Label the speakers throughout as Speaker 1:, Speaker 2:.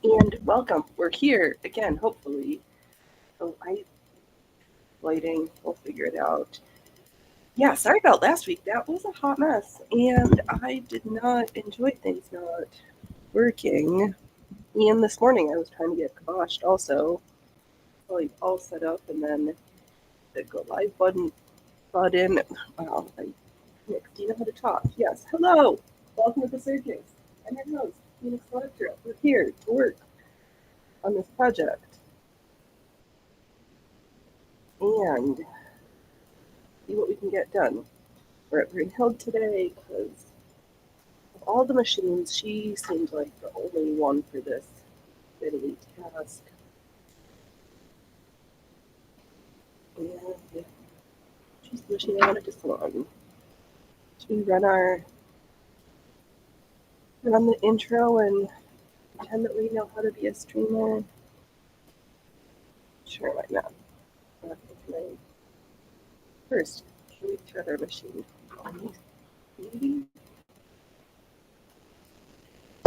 Speaker 1: And welcome. We're here again, hopefully. Oh, lighting, we'll figure it out. Yeah, sorry about last week. That was a hot mess. And I did not enjoy things not working. And this morning I was trying to get kiboshed also. Like all set up, and then the go live button. Wow, Nick, do you know how to talk? Yes. Hello. Welcome to the circus. I'm your host, Phoenix Electra. We're here to work on this project. And see what we can get done. We're at Greenhill today because of all the machines, she seemed like the only one for this fiddly task. And she's the machine I wanted to salon. Should we run the intro and pretend that we know how to be a streamer? Sure, why not? First, can we thread our machine? Maybe?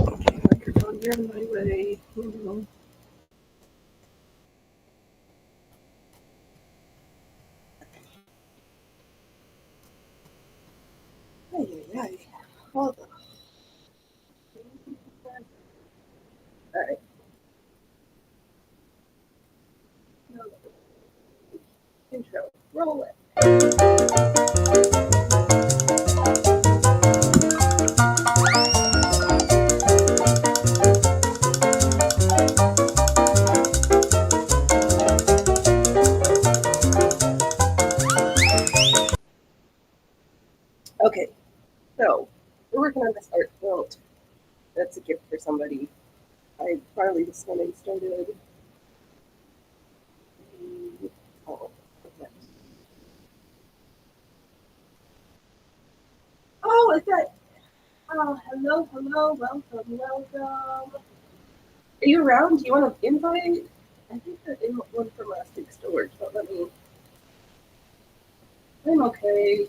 Speaker 1: Okay, microphone, you're in my way. Ay. Hold on. All right. Intro. Roll it. Okay, so we're working on this art quilt. That's a gift for somebody. I finally this morning started. Oh, okay. Oh, is that? Oh, hello, welcome. Are you around? Do you want to invite? I think that one from last week still works, but let me. I'm okay.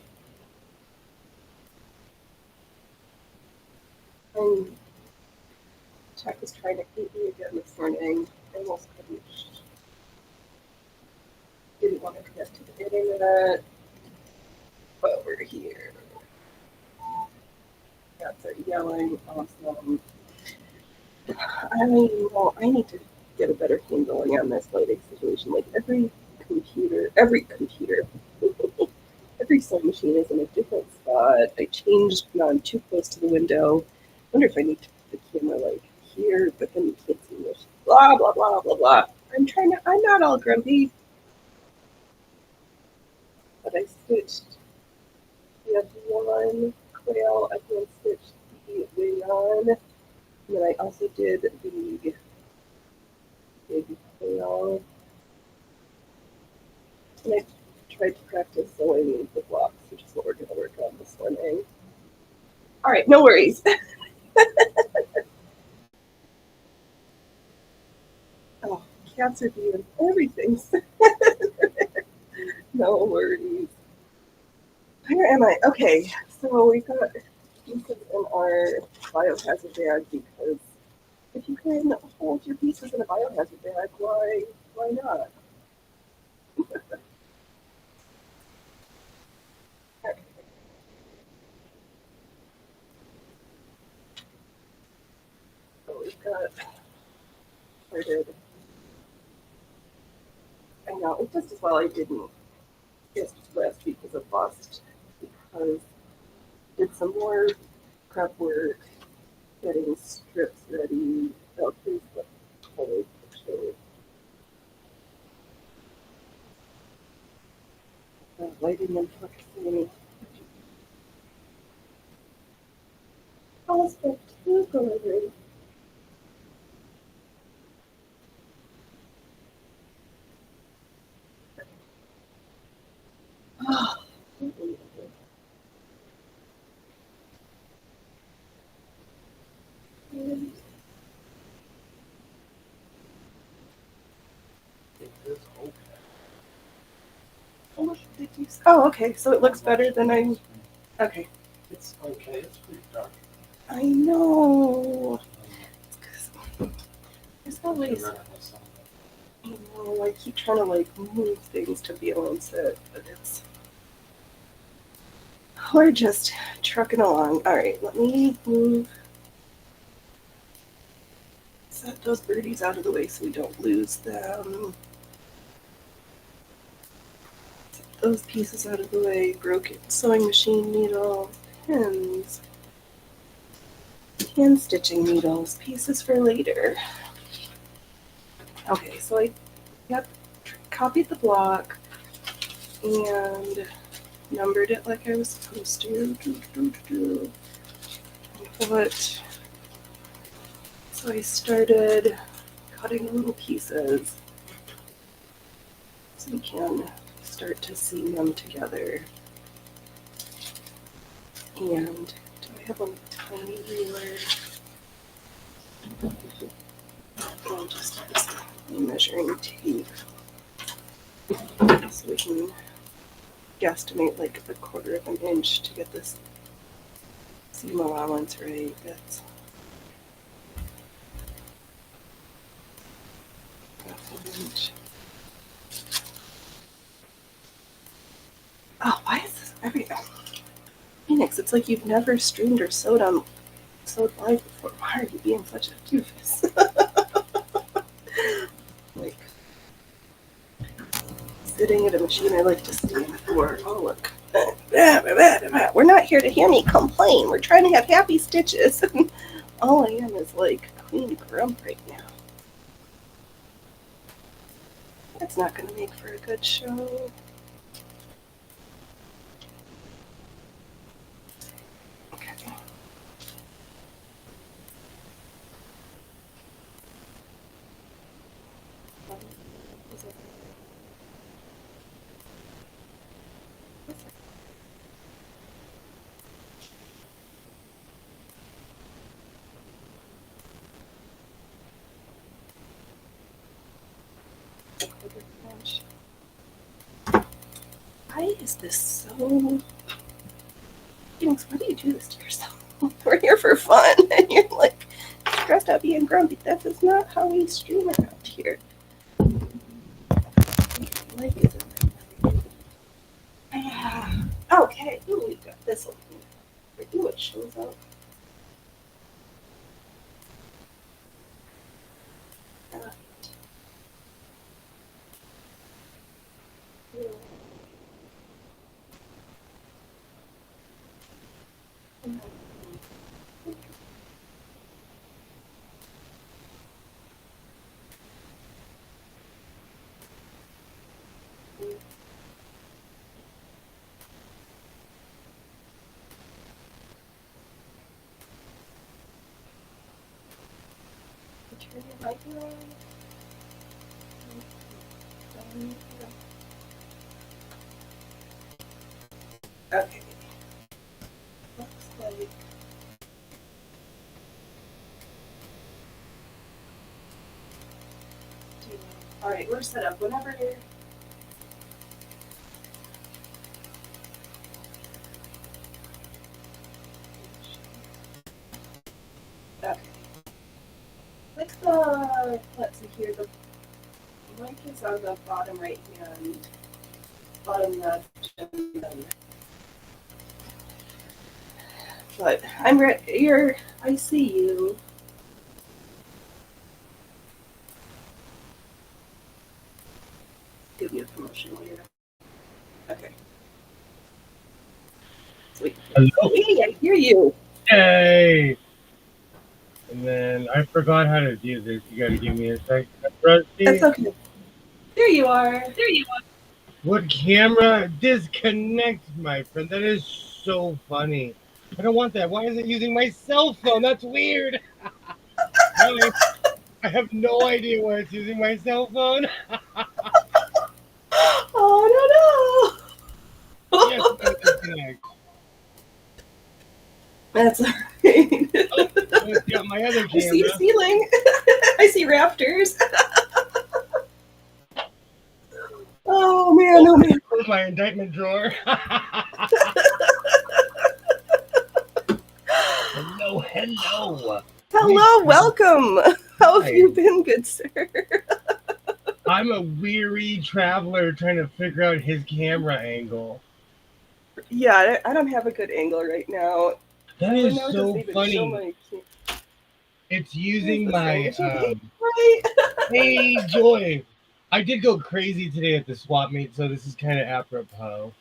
Speaker 1: I'm. Chuck was trying to eat me again this morning. I almost couldn't. Didn't want to connect to the internet, but we're here. Cats are yelling. Awesome. I need to get a better handling on this lighting situation. Like every computer, every sewing machine is in a different spot. I changed on too close to the window. I wonder if I need to put the camera like here, but then you can't see much. Blah blah blah blah blah. I'm not all grumpy, but I switched. We have one quail. I can switch the wing on, and then I also did the big quail. And I tried to practice sewing the blocks, which is what we're going to work on this morning. All right, no worries. Oh, cats are doing everything. No worries. Where am I? Okay, so we got pieces in our biohazard bag because if you can hold your pieces in a biohazard bag, why not? Okay. So we've got started. I know, it's just as well I didn't just last week was a bust because I did some more prep work, getting strips ready. Oh, here's the whole picture. Lighting and focusing. All spectacular. Oh, oh, okay. So it looks better than I. Okay.
Speaker 2: It's okay. It's pretty dark.
Speaker 1: I know. There's always, you know, I keep trying to like move things to balance it, but we're just trucking along. All right, let me set those birdies out of the way so we don't lose them. Set those pieces out of the way. Broken sewing machine needles, pins, hand stitching needles, pieces for later. Okay, so I copied the block and numbered it like I was supposed to. So I started cutting little pieces so we can start to seam them together. And do I have a tiny ruler? I'll just use measuring tape so we can guesstimate like 1/4 of an inch to get this seam allowance right. That's an inch. Oh, why is this everything? Phoenix, it's like you've never streamed or sewed live before. Why are you being such a doofus? Like sitting at a machine I like to stand for. Oh look. We're not here to hear me complain. We're trying to have happy stitches. All I am is like Queen Grump right now. That's not going to make for a good show. Okay. Why is this so... Phoenix, why do you do this to yourself? We're here for fun, and you're like stressed out being grumpy. That is not how we stream around here. Like is okay, ooh, we've got this one. Ooh, it shows up. Turn your light on. Okay. Looks like all right, we're set up whenever you're okay. Click the let's see here, the mic is on the bottom right hand, bottom left, but I'm ready. I see you. Give you a promotion later. Okay. Sweet.
Speaker 2: Hello.
Speaker 1: Hey, I hear you.
Speaker 2: Yay! And then I forgot how to do this. You gotta give me a second. Rusty,
Speaker 1: That's okay. There you are.
Speaker 2: what camera disconnect, my friend? That is so funny. I don't want that. Why is it using my cell phone? That's weird. Really? I have no idea why it's using my cell phone.
Speaker 1: Oh no.
Speaker 2: Yes, no disconnect.
Speaker 1: That's all right.
Speaker 2: Oh, it's got my other
Speaker 1: I see
Speaker 2: camera.
Speaker 1: a ceiling. I see raptors. Oh man, oh man.
Speaker 2: Where's my indictment drawer? Hello.
Speaker 1: Hello, welcome. How have you
Speaker 2: Hi.
Speaker 1: been, good sir?
Speaker 2: I'm a weary traveler trying to figure out his camera angle.
Speaker 1: Yeah, I don't have a good angle right now.
Speaker 2: That
Speaker 1: Oh, and
Speaker 2: is
Speaker 1: now it doesn't
Speaker 2: so
Speaker 1: even show
Speaker 2: funny.
Speaker 1: my.
Speaker 2: It's
Speaker 1: Here's
Speaker 2: using
Speaker 1: the sewing
Speaker 2: my
Speaker 1: machine. Right?
Speaker 2: hey Joy. I did go crazy today at the swap meet, so this is kind of apropos.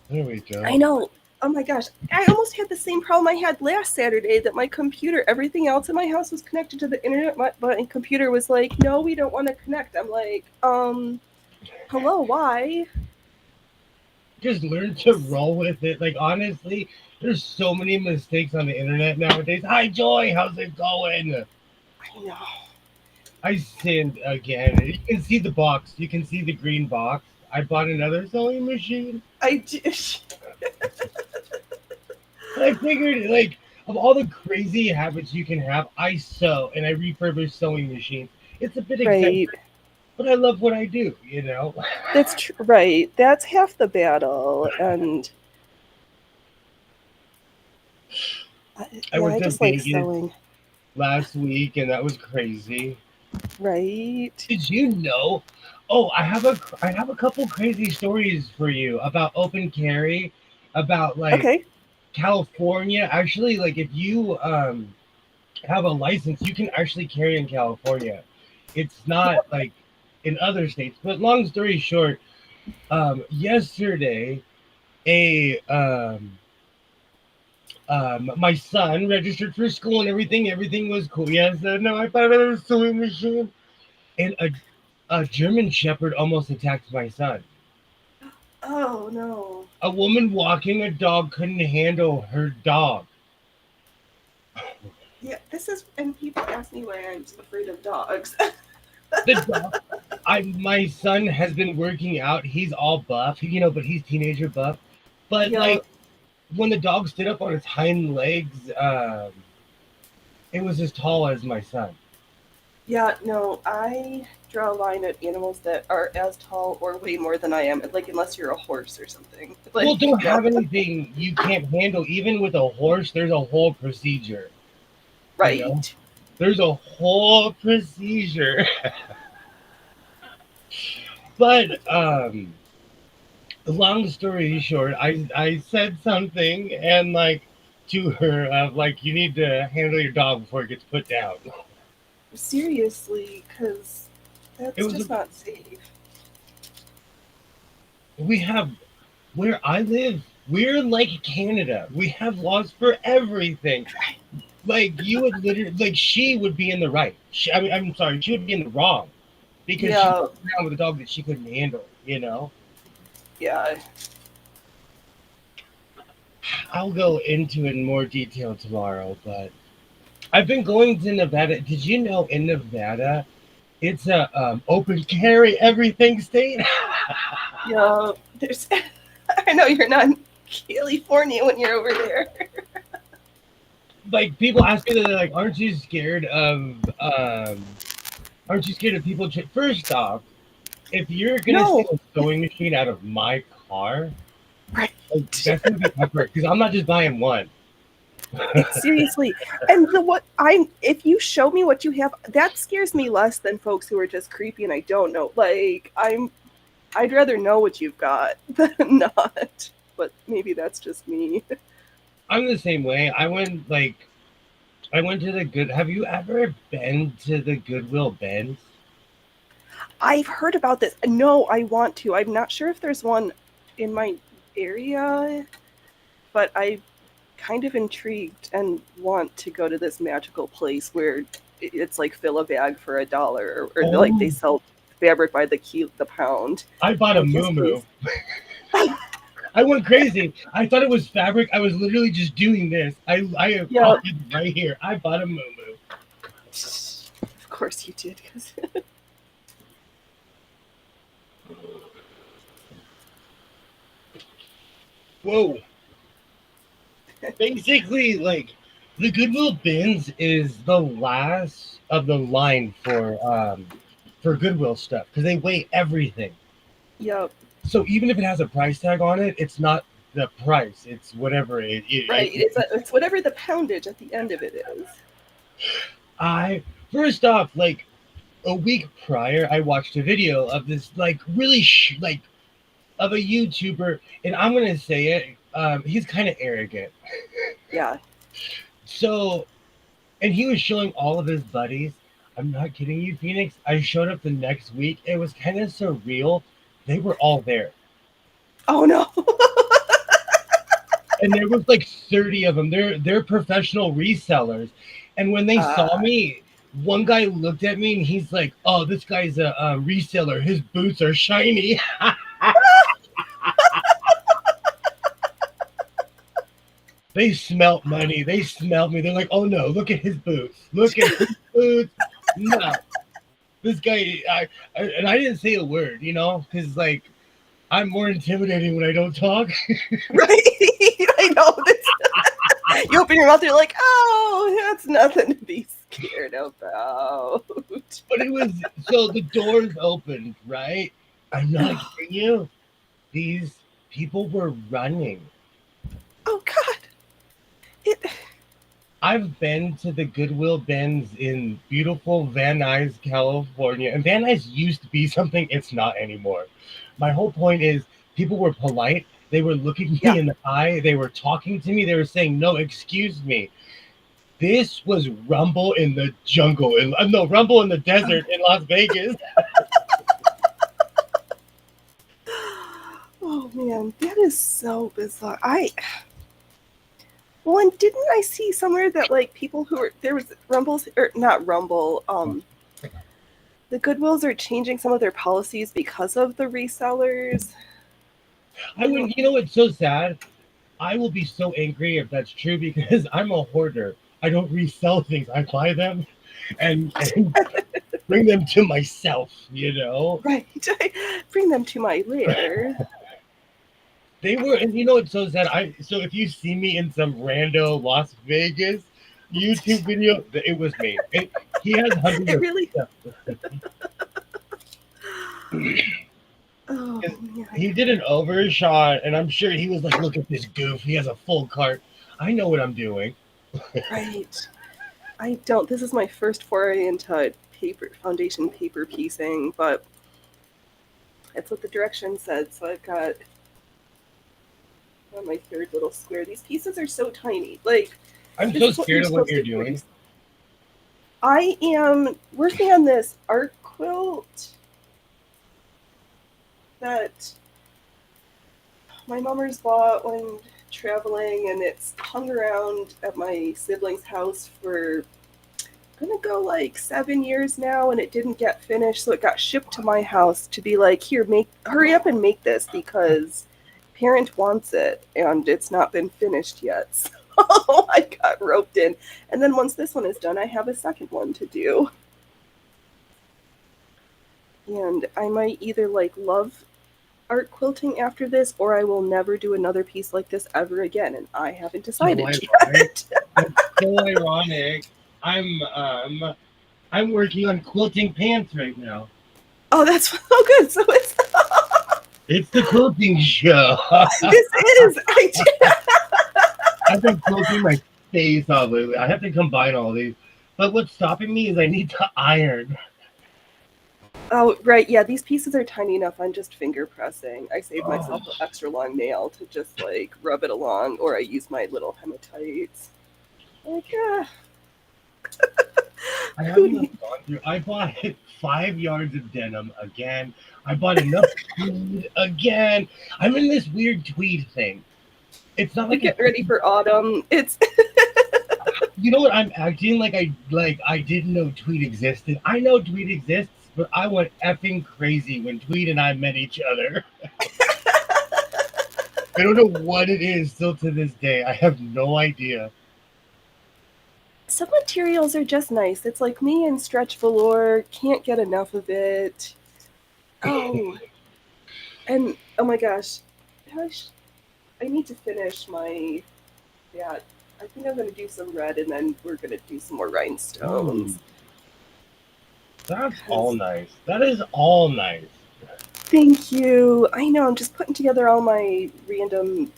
Speaker 2: There we
Speaker 1: I
Speaker 2: go.
Speaker 1: know. Oh my gosh. I almost had the same problem I had last Saturday that my computer, everything else in my house was connected to the internet, but my computer was like, no, we don't want to connect. I'm like, hello, why?
Speaker 2: Just learn to roll with it. Like honestly, there's so many mistakes on the internet nowadays. Hi Joy, how's it going?
Speaker 1: I know.
Speaker 2: I sinned again. You can see the box. You can see the green box. I bought another sewing machine.
Speaker 1: I just,
Speaker 2: I figured, like, of all the crazy habits you can have, I sew and I refurbish sewing machines. It's a bit
Speaker 1: right.
Speaker 2: eccentric, but I love what I do, you know?
Speaker 1: That's true. Right. That's half the battle. And
Speaker 2: I
Speaker 1: yeah, I
Speaker 2: went to
Speaker 1: just like
Speaker 2: Vegas
Speaker 1: sewing.
Speaker 2: last week and that was crazy.
Speaker 1: Right.
Speaker 2: Did you know? Oh, I have a couple crazy stories for you about open carry, about like
Speaker 1: Okay.
Speaker 2: California. Actually, like if you have a license, you can actually carry in California. It's not like in other states. But long story short, yesterday a my son registered for school and everything. Everything was cool. Yes, no, I bought another sewing machine, and a German Shepherd almost attacked my son.
Speaker 1: Oh, no.
Speaker 2: A woman walking a dog couldn't handle her dog.
Speaker 1: Yeah, this is, and people ask me why I'm afraid of dogs.
Speaker 2: The dog. My son has been working out. He's all buff, but he's teenager buff. But
Speaker 1: Yeah.
Speaker 2: like when the dog stood up on its hind legs, it was as tall as my son.
Speaker 1: Yeah, no, I draw a line at animals that are as tall or way more than I am, like unless you're a horse or something.
Speaker 2: Well,
Speaker 1: Like,
Speaker 2: don't
Speaker 1: no,
Speaker 2: have anything you can't handle. Even with a horse, there's a whole procedure. You know,
Speaker 1: right.
Speaker 2: there's a whole procedure. But long story short, I said something and like to her of like you need to handle your dog before it gets put down.
Speaker 1: Seriously, because
Speaker 2: It
Speaker 1: that's
Speaker 2: was
Speaker 1: just not safe.
Speaker 2: we have where I live. We're like Canada. We have laws for everything. Like you would literally like she would be in the right. I'm sorry, she would be in the wrong because she
Speaker 1: Yeah,
Speaker 2: walked around with a dog that she couldn't handle. You know.
Speaker 1: yeah.
Speaker 2: I'll go into it in more detail tomorrow, but I've been going to Nevada. Did you know in Nevada it's a open carry everything state?
Speaker 1: Yeah, there's. I know you're not in California when you're over there.
Speaker 2: Like people ask me, they're like, aren't you scared of people? First off, if you're gonna
Speaker 1: No,
Speaker 2: steal a sewing machine out of my car,
Speaker 1: right.
Speaker 2: like, that's gonna be effort because I'm not just buying one.
Speaker 1: Seriously. And the what I'm if you show me what you have, that scares me less than folks who are just creepy and I don't know. Like I'd rather know what you've got than not. But maybe that's just me.
Speaker 2: I'm the same way. I went to the good. Have you ever been to the Goodwill Bends?
Speaker 1: I've heard about this. No, I want to. I'm not sure if there's one in my area, but I'm kind of intrigued and want to go to this magical place where it's like fill a bag for $1 or like they
Speaker 2: Oh,
Speaker 1: sell fabric by the pound.
Speaker 2: I bought a
Speaker 1: Like, yes,
Speaker 2: moo.
Speaker 1: please.
Speaker 2: I went crazy. I thought it was fabric. I was literally just doing this. I have
Speaker 1: Yeah,
Speaker 2: right here. I bought a moo.
Speaker 1: of course you did. Cause
Speaker 2: Whoa. Basically, like the Goodwill Bins is the last of the line for Goodwill stuff because they weigh everything.
Speaker 1: yep,
Speaker 2: So even if it has a price tag on it, it's not the price. It's whatever
Speaker 1: Right. It's whatever the poundage at the end of it is.
Speaker 2: I first off, like a week prior, I watched a video of this like really like of a YouTuber, and I'm gonna say it. He's kind of arrogant.
Speaker 1: Yeah.
Speaker 2: So, and he was showing all of his buddies. I'm not kidding you, Phoenix. I showed up the next week. It was kind of surreal. They were all there.
Speaker 1: Oh no.
Speaker 2: And there was like 30 of them. They're professional resellers. And when they saw me, one guy looked at me and he's like, "Oh, this guy's a reseller. His boots are shiny." They smelt money. They smelled me. They're like, "Oh no, look at his boots. Look at his boots." No, this guy. And I didn't say a word, because like I'm more intimidating when I don't talk.
Speaker 1: Right. I know this. You open your mouth, you're like, oh, that's nothing to be scared about.
Speaker 2: But it was so the doors opened, right? I'm not kidding you. These people were running.
Speaker 1: Oh God.
Speaker 2: I've been to the Goodwill bins in beautiful Van Nuys, California, and Van Nuys used to be something it's not anymore. My whole point is people were polite. They were looking me in the eye. They were talking to me. They were saying, "No, excuse me." This was Rumble in the jungle. No, Rumble in the desert in Las Vegas.
Speaker 1: Oh man, that is so bizarre. Well, and didn't I see somewhere that like people who were there was Rumbles or not Rumble, the Goodwills are changing some of their policies because of the resellers.
Speaker 2: I would, it's so sad. I will be so angry if that's true because I'm a hoarder. I don't resell things. I buy them and bring them to myself,
Speaker 1: Right. Bring them to my lair.
Speaker 2: They were, and it's so sad. So if you see me in some rando Las Vegas YouTube video, it was me. He has hundreds of
Speaker 1: really. Oh,
Speaker 2: he did an overshot, and I'm sure he was like, "Look at this goof. He has a full cart. I know what I'm doing."
Speaker 1: Right. I don't. This is my first foray into foundation paper piecing, but it's what the direction said. So I've got on my third little square. These pieces are so tiny. Like
Speaker 2: I'm so scared of what you're doing.
Speaker 1: I am working on this art quilt that my mother's bought when traveling, and it's hung around at my sibling's house for gonna go like 7 years now, and it didn't get finished, so it got shipped to my house to be like, here, hurry up and make this because parent wants it and it's not been finished yet. So I got roped in, and then once this one is done, I have a second one to do, and I might either like love art quilting after this, or I will never do another piece like this ever again, and I haven't decided yet.
Speaker 2: That's so ironic. I'm working on quilting pants right now.
Speaker 1: Oh, that's so good. So
Speaker 2: it's the quilting show.
Speaker 1: This is.
Speaker 2: I've been quilting my face all lately. I have to combine all these. But what's stopping me is I need to iron.
Speaker 1: Oh, right. Yeah, these pieces are tiny enough. I'm just finger pressing. I saved myself an extra long nail to just like rub it along, or I use my little hematites. Like,
Speaker 2: I bought 5 yards of denim again. I bought enough tweed again. I'm in this weird tweed thing. It's not like
Speaker 1: get ready for autumn. It's
Speaker 2: you know what? I'm acting like I didn't know tweed existed. I know tweed exists, but I went effing crazy when Tweed and I met each other. I don't know what it is still to this day. I have no idea.
Speaker 1: Some materials are just nice. It's like me and stretch velour. Can't get enough of it. Oh. And, oh my gosh. I need to finish my, I think I'm going to do some red, and then we're going to do some more rhinestones.
Speaker 2: That's all nice. That is all nice.
Speaker 1: Thank you. I know, I'm just putting together all my random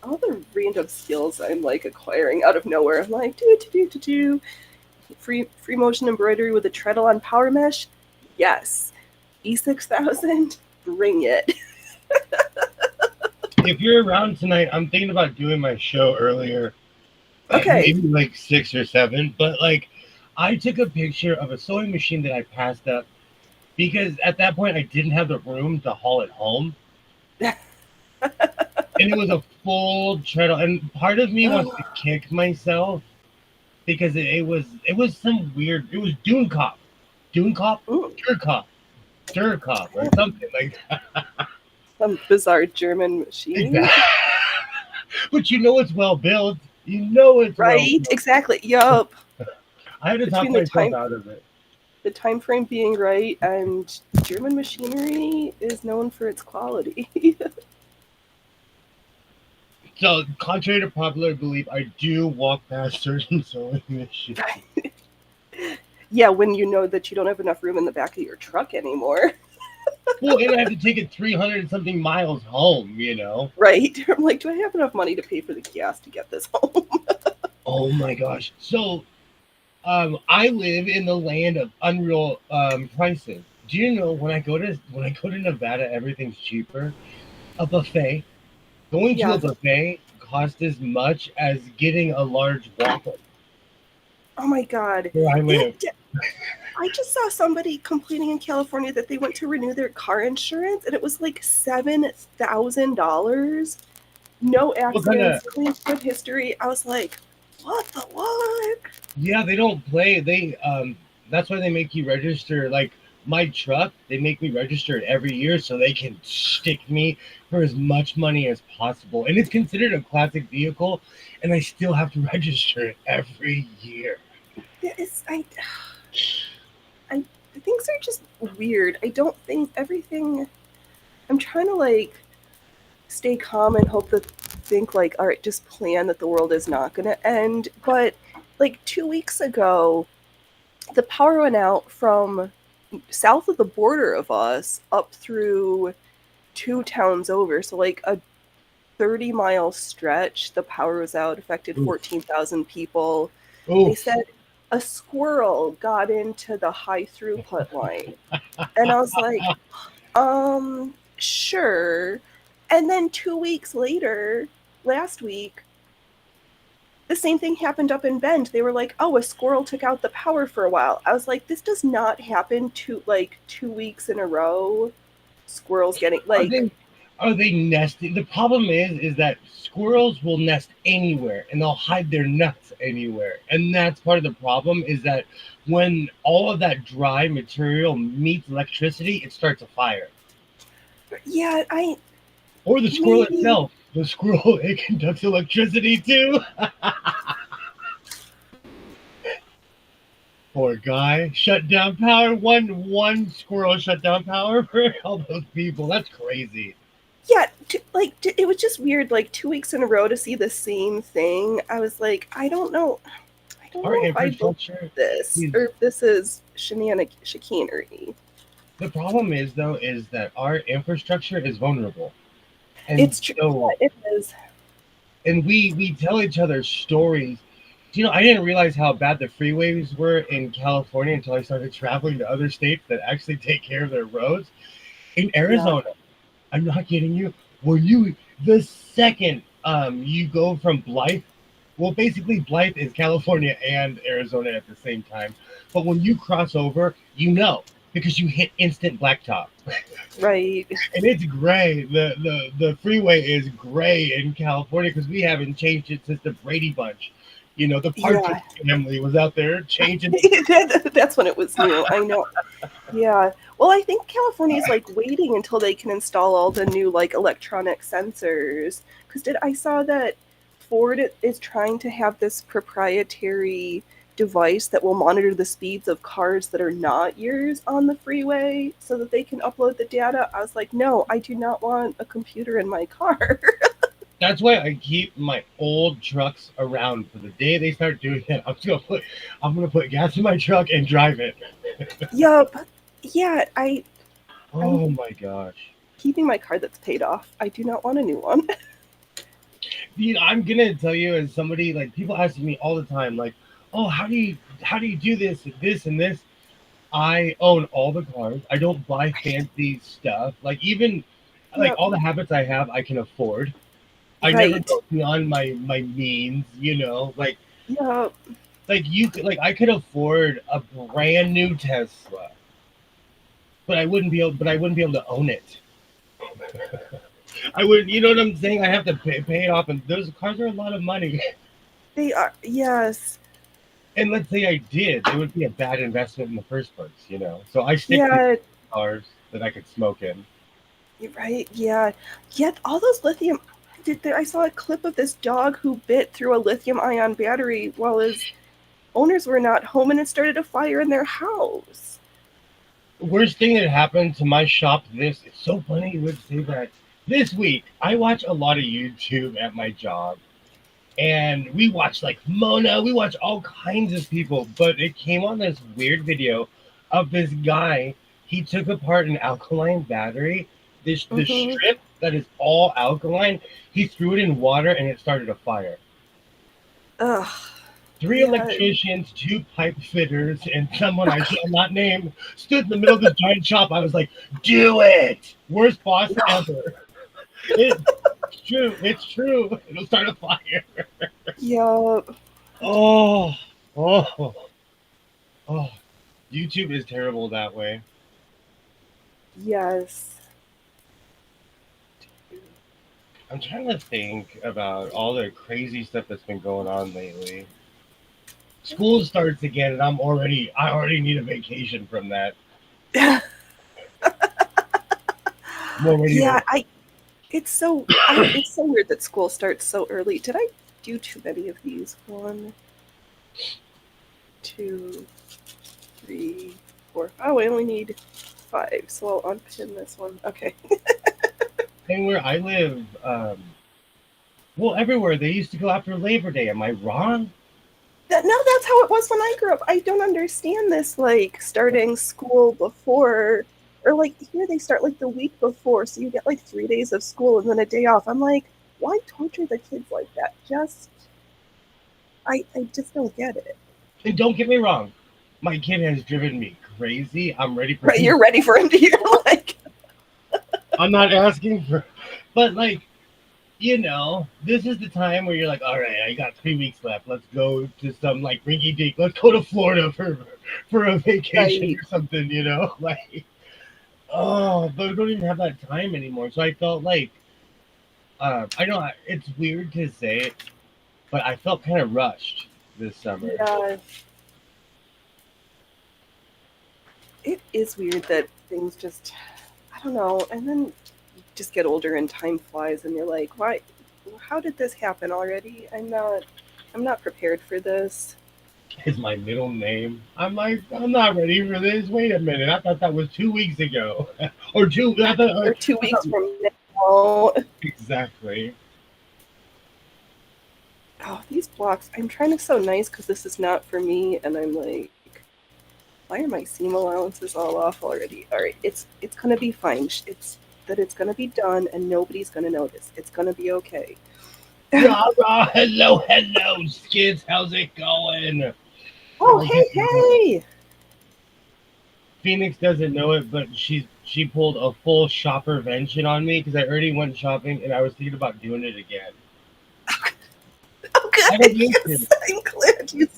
Speaker 1: all the random skills I'm like acquiring out of nowhere. I'm like, do. Free motion embroidery with a treadle on power mesh. Yes. E6000, bring it.
Speaker 2: If you're around tonight, I'm thinking about doing my show earlier,
Speaker 1: Okay.
Speaker 2: maybe like 6 or 7. But like, I took a picture of a sewing machine that I passed up because at that point I didn't have the room to haul it home, and it was a full treadle. And part of me wants to kick myself because it was some weird. It was Dune Cop,
Speaker 1: Ooh,
Speaker 2: Dur Cop, or something like
Speaker 1: some bizarre German machine.
Speaker 2: that. But you know it's well built. You know it's well
Speaker 1: Right?
Speaker 2: built.
Speaker 1: Exactly. Yup.
Speaker 2: I had to talk
Speaker 1: Between
Speaker 2: myself out of it.
Speaker 1: the time frame being right and German machinery is known for its quality.
Speaker 2: So, contrary to popular belief, I do walk past certain sewing machines.
Speaker 1: Yeah, when you know that you don't have enough room in the back of your truck anymore.
Speaker 2: Well, and I have to take it 300 and something miles home, you know?
Speaker 1: Right? I'm like, do I have enough money to pay for the gas to get this home?
Speaker 2: Oh my gosh. So, I live in the land of unreal prices. Do you know when I go to Nevada, everything's cheaper? A buffet. Going to a
Speaker 1: Yeah.
Speaker 2: buffet costs as much as getting a large Whopper
Speaker 1: Oh my God.
Speaker 2: where I live.
Speaker 1: I just saw somebody complaining in California that they went to renew their car insurance and it was like $7,000. No
Speaker 2: What kind
Speaker 1: accidents,
Speaker 2: of
Speaker 1: clean good history. I was like, what the what?
Speaker 2: Yeah, they don't play. That's why they make you register. Like my truck, they make me register it every year so they can stick me for as much money as possible. And it's considered a classic vehicle, and I still have to register it every year.
Speaker 1: It's, I, things are just weird. I don't think everything. I'm trying to like stay calm and hope that think like, all right, just plan that the world is not going to end. But like 2 weeks ago, the power went out from south of the border of us up through two towns over. So like a 30-mile stretch, the power was out, affected
Speaker 2: Oof.
Speaker 1: 14,000 people. They
Speaker 2: Oof.
Speaker 1: said a squirrel got into the high throughput line. And I was like, sure. And then 2 weeks later, last week, the same thing happened up in Bend. They were like, oh, a squirrel took out the power for a while. I was like, this does not happen to like 2 weeks in a row. Squirrels getting
Speaker 2: Are
Speaker 1: like,
Speaker 2: they are they nesting? The problem is that squirrels will nest anywhere and they'll hide their nuts anywhere. And that's part of the problem is that when all of that dry material meets electricity, it starts a fire.
Speaker 1: yeah, I
Speaker 2: Or the squirrel
Speaker 1: maybe.
Speaker 2: itself. The squirrel, it conducts electricity too. Poor guy. Shut down power. One squirrel shut down power for all those people. That's crazy.
Speaker 1: Yeah, it was just weird. Like 2 weeks in a row to see the same thing. I was like, I don't
Speaker 2: Our
Speaker 1: know if I believe
Speaker 2: infrastructure
Speaker 1: this
Speaker 2: is
Speaker 1: or if this is chicanery.
Speaker 2: the problem is though is that our infrastructure is vulnerable. And
Speaker 1: It's true.
Speaker 2: so
Speaker 1: Yeah, it is.
Speaker 2: and we tell each other stories. I didn't realize how bad the freeways were in California until I started traveling to other states that actually take care of their roads. In
Speaker 1: Yeah,
Speaker 2: Arizona, I'm not kidding you. When you the second you go from Blythe, well, basically Blythe is California and Arizona at the same time. But when you cross over, because you hit instant blacktop,
Speaker 1: right.
Speaker 2: and it's gray. The freeway is gray in California because we haven't changed it since the Brady Bunch. The
Speaker 1: Yeah,
Speaker 2: Partridge family was out there changing.
Speaker 1: that's when it was new. I know. Yeah. Well, I think California is like waiting until they can install all the new like electronic sensors. Because did I saw that Ford is trying to have this proprietary device that will monitor the speeds of cars that are not yours on the freeway so that they can upload the data. I was like, no, I do not want a computer in my car.
Speaker 2: That's why I keep my old trucks around for the day they start doing that. I'm gonna put gas in my truck and drive it.
Speaker 1: Yup. Yeah, I'm
Speaker 2: Oh my gosh.
Speaker 1: keeping my car that's paid off. I do not want a new one.
Speaker 2: I'm gonna tell you, as somebody, like, people ask me all the time, like, "Oh, how do you do this and this?" I own all the cars. I don't buy fancy stuff. Like, even like
Speaker 1: Yep.
Speaker 2: all the habits I have, I can afford. I never
Speaker 1: Right.
Speaker 2: go beyond my means.
Speaker 1: Yep.
Speaker 2: Like you could, like, I could afford a brand new Tesla, but I wouldn't be able to own it. I would, you know what I'm saying? I have to pay it off, and those cars are a lot of money.
Speaker 1: They are. Yes.
Speaker 2: And let's say I did, it would be a bad investment in the first place. So I stick to
Speaker 1: Yeah.
Speaker 2: cars that I could smoke in.
Speaker 1: You're right. Yeah. Yet all those lithium. I saw a clip of this dog who bit through a lithium ion battery while his owners were not home, and it started a fire in their house.
Speaker 2: The worst thing that happened to my shop, this, it's so funny you would say that. This week, I watch a lot of YouTube at my job, and we watch like Mona, we watch all kinds of people, but it came on this weird video of this guy. He took apart an alkaline battery, this
Speaker 1: Mm-hmm.
Speaker 2: strip that is all alkaline. He threw it in water and it started a fire.
Speaker 1: Ugh.
Speaker 2: Three
Speaker 1: Yeah.
Speaker 2: electricians, two pipe fitters, and someone I shall not name stood in the middle of this giant shop. I was like, "Do it!" Worst boss ever. It's true. It's true. It'll start a fire.
Speaker 1: Yeah.
Speaker 2: Oh, oh, oh. YouTube is terrible that way.
Speaker 1: Yes.
Speaker 2: I'm trying to think about all the crazy stuff that's been going on lately. School starts again, and I already need a vacation from that. I'm already
Speaker 1: Yeah.
Speaker 2: over.
Speaker 1: It's so weird that school starts so early. Did I do too many of these? One, two, three, four. Oh, I only need five, so I'll unpin this one. Okay.
Speaker 2: And where I live, well, everywhere they used to go after Labor Day. Am I wrong?
Speaker 1: No, that's how it was when I grew up. I don't understand this, like starting school before, or like here they start like the week before, so you get like 3 days of school and then a day off. I'm like, why torture the kids like that? I just don't get it.
Speaker 2: And don't get me wrong, my kid has driven me crazy. I'm ready for
Speaker 1: Right,
Speaker 2: him.
Speaker 1: you're ready for him to hear like,
Speaker 2: I'm not asking for, but like, this is the time where you're like, all right, I got 3 weeks left. Let's go to some like rinky dink. Let's go to Florida for a vacation
Speaker 1: right,
Speaker 2: or something. Like, oh, but we don't even have that time anymore. So I felt like, I know it's weird to say it, but I felt kind of rushed this summer.
Speaker 1: yeah, it is weird that things just, I don't know, and then you just get older and time flies, and you're like, why? How did this happen already? I'm not prepared for this.
Speaker 2: Is my middle name. I'm like, I'm not ready for this. Wait a minute. I thought that was 2 weeks ago. Or two.
Speaker 1: Or two
Speaker 2: I
Speaker 1: weeks
Speaker 2: thought
Speaker 1: from now.
Speaker 2: exactly.
Speaker 1: Oh, these blocks. I'm trying to sew nice because this is not for me, and I'm like, why are my seam allowances all off already? All right, it's gonna be fine. It's gonna be done, and nobody's gonna notice. It's gonna be okay.
Speaker 2: Rah, rah, hello, skids. How's it going?
Speaker 1: Oh,
Speaker 2: How's it
Speaker 1: hey,
Speaker 2: going?
Speaker 1: hey!
Speaker 2: Phoenix doesn't know it, but she pulled a full shoppervention on me because I already went shopping and I was thinking about doing it again.
Speaker 1: Oh,
Speaker 2: I don't
Speaker 1: good.
Speaker 2: need to.
Speaker 1: Yes, I'm glad you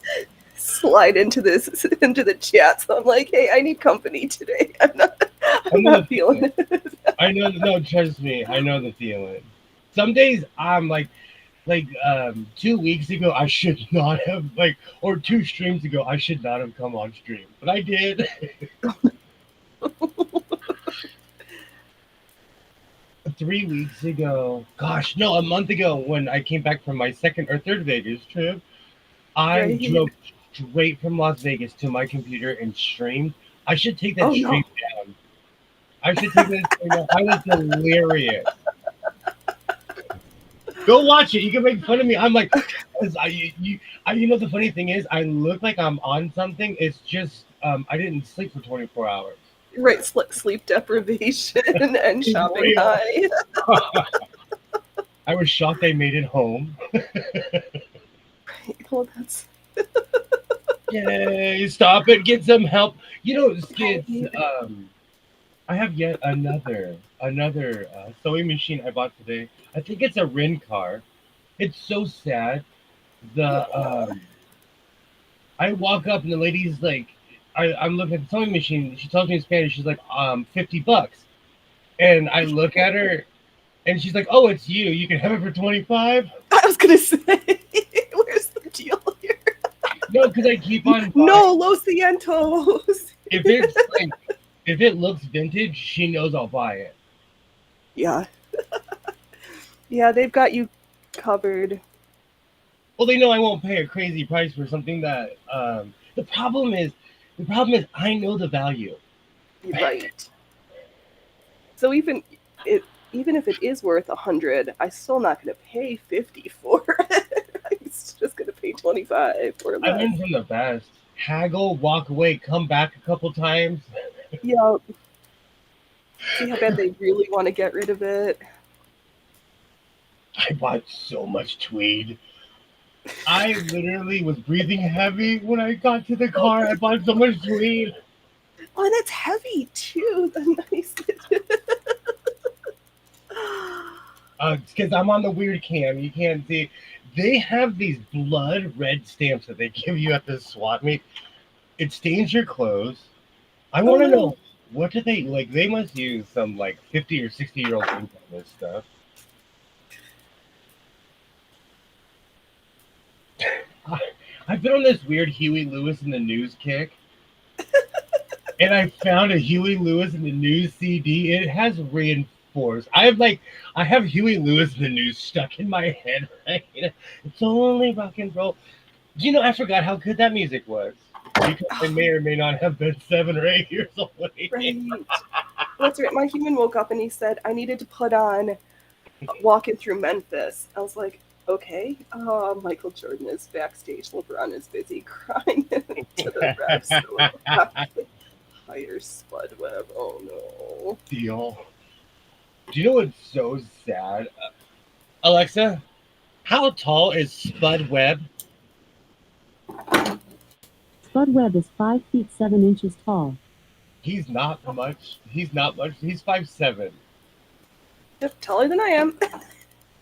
Speaker 1: slide into the chat. So I'm like, hey, I need company today. I'm not.
Speaker 2: I
Speaker 1: I'm
Speaker 2: know the
Speaker 1: not
Speaker 2: feeling.
Speaker 1: feeling it.
Speaker 2: I know. No, trust me. I know the feeling. Some days I'm like 2 weeks ago I should not have, like, or two streams ago I should not have come on stream, but I did. 3 weeks ago, gosh, no, a month ago, when I came back from my second or third Vegas trip, I
Speaker 1: Right.
Speaker 2: drove straight from Las Vegas to my computer and streamed. I should take that
Speaker 1: Oh no.
Speaker 2: stream down. I should take that stream down. I was hilarious. Go watch it. You can make fun of me. I'm like, the funny thing is, I look like I'm on something. It's just, I didn't sleep for 24 hours.
Speaker 1: Right. Sleep deprivation and
Speaker 2: It's
Speaker 1: shopping
Speaker 2: real.
Speaker 1: high.
Speaker 2: I was shocked they made it home.
Speaker 1: Well, that's
Speaker 2: Yay! Stop it. Get some help. Skits.
Speaker 1: right.
Speaker 2: I have yet another sewing machine I bought today. I think it's a Rin car. It's so sad. The
Speaker 1: Aw.
Speaker 2: I walk up and the lady's like, I'm looking at the sewing machine. She tells me in Spanish. She's like, $50. And I look at her and she's like, oh, it's you. You can have it for 25.
Speaker 1: I was gonna say, where's the deal here?
Speaker 2: No, because I keep on buying.
Speaker 1: No, Los Cientos.
Speaker 2: If it's like, if it looks vintage, she knows I'll buy it.
Speaker 1: Yeah, yeah, they've got you covered.
Speaker 2: Well, they know I won't pay a crazy price for something that. The problem is, I know the value.
Speaker 1: You're right. So even if it is worth 100, I'm still not going to pay 50 for it. I'm just going to pay 25 or
Speaker 2: I
Speaker 1: less.
Speaker 2: learned from the best. Haggle, walk away, come back a couple times.
Speaker 1: Yeah. See how bad they really want to get rid of it.
Speaker 2: I bought so much tweed. I literally was breathing heavy when I got to the car. I bought so much tweed.
Speaker 1: Oh, and it's heavy too. The nice.
Speaker 2: Because I'm on the weird cam, you can't see. They have these blood red stamps that they give you at the swap meet. It stains your clothes. I
Speaker 1: Oh
Speaker 2: want to
Speaker 1: no.
Speaker 2: know, what do they like? They must use some like 50 or 60-year-old ink on this stuff. I've been on this weird Huey Lewis in the News kick, and I found a Huey Lewis in the News CD. It has reinforced. I have Huey Lewis in the News stuck in my head. Right? It's only rock and roll. Do you know? I forgot how good that music was because I may or may not have been 7 or 8 years old.
Speaker 1: Right. That's right. My human woke up and he said I needed to put on Walking Through Memphis. I was like, okay. Michael Jordan is backstage. LeBron is busy crying to the refs. So I have to hire Spud Webb. Oh no.
Speaker 2: Deal. Do you know what's so sad? Alexa, how tall is Spud Webb?
Speaker 3: Spud Webb is 5 feet 7 inches tall.
Speaker 2: He's not much. He's not much. He's 5'7".
Speaker 1: Just taller than I am.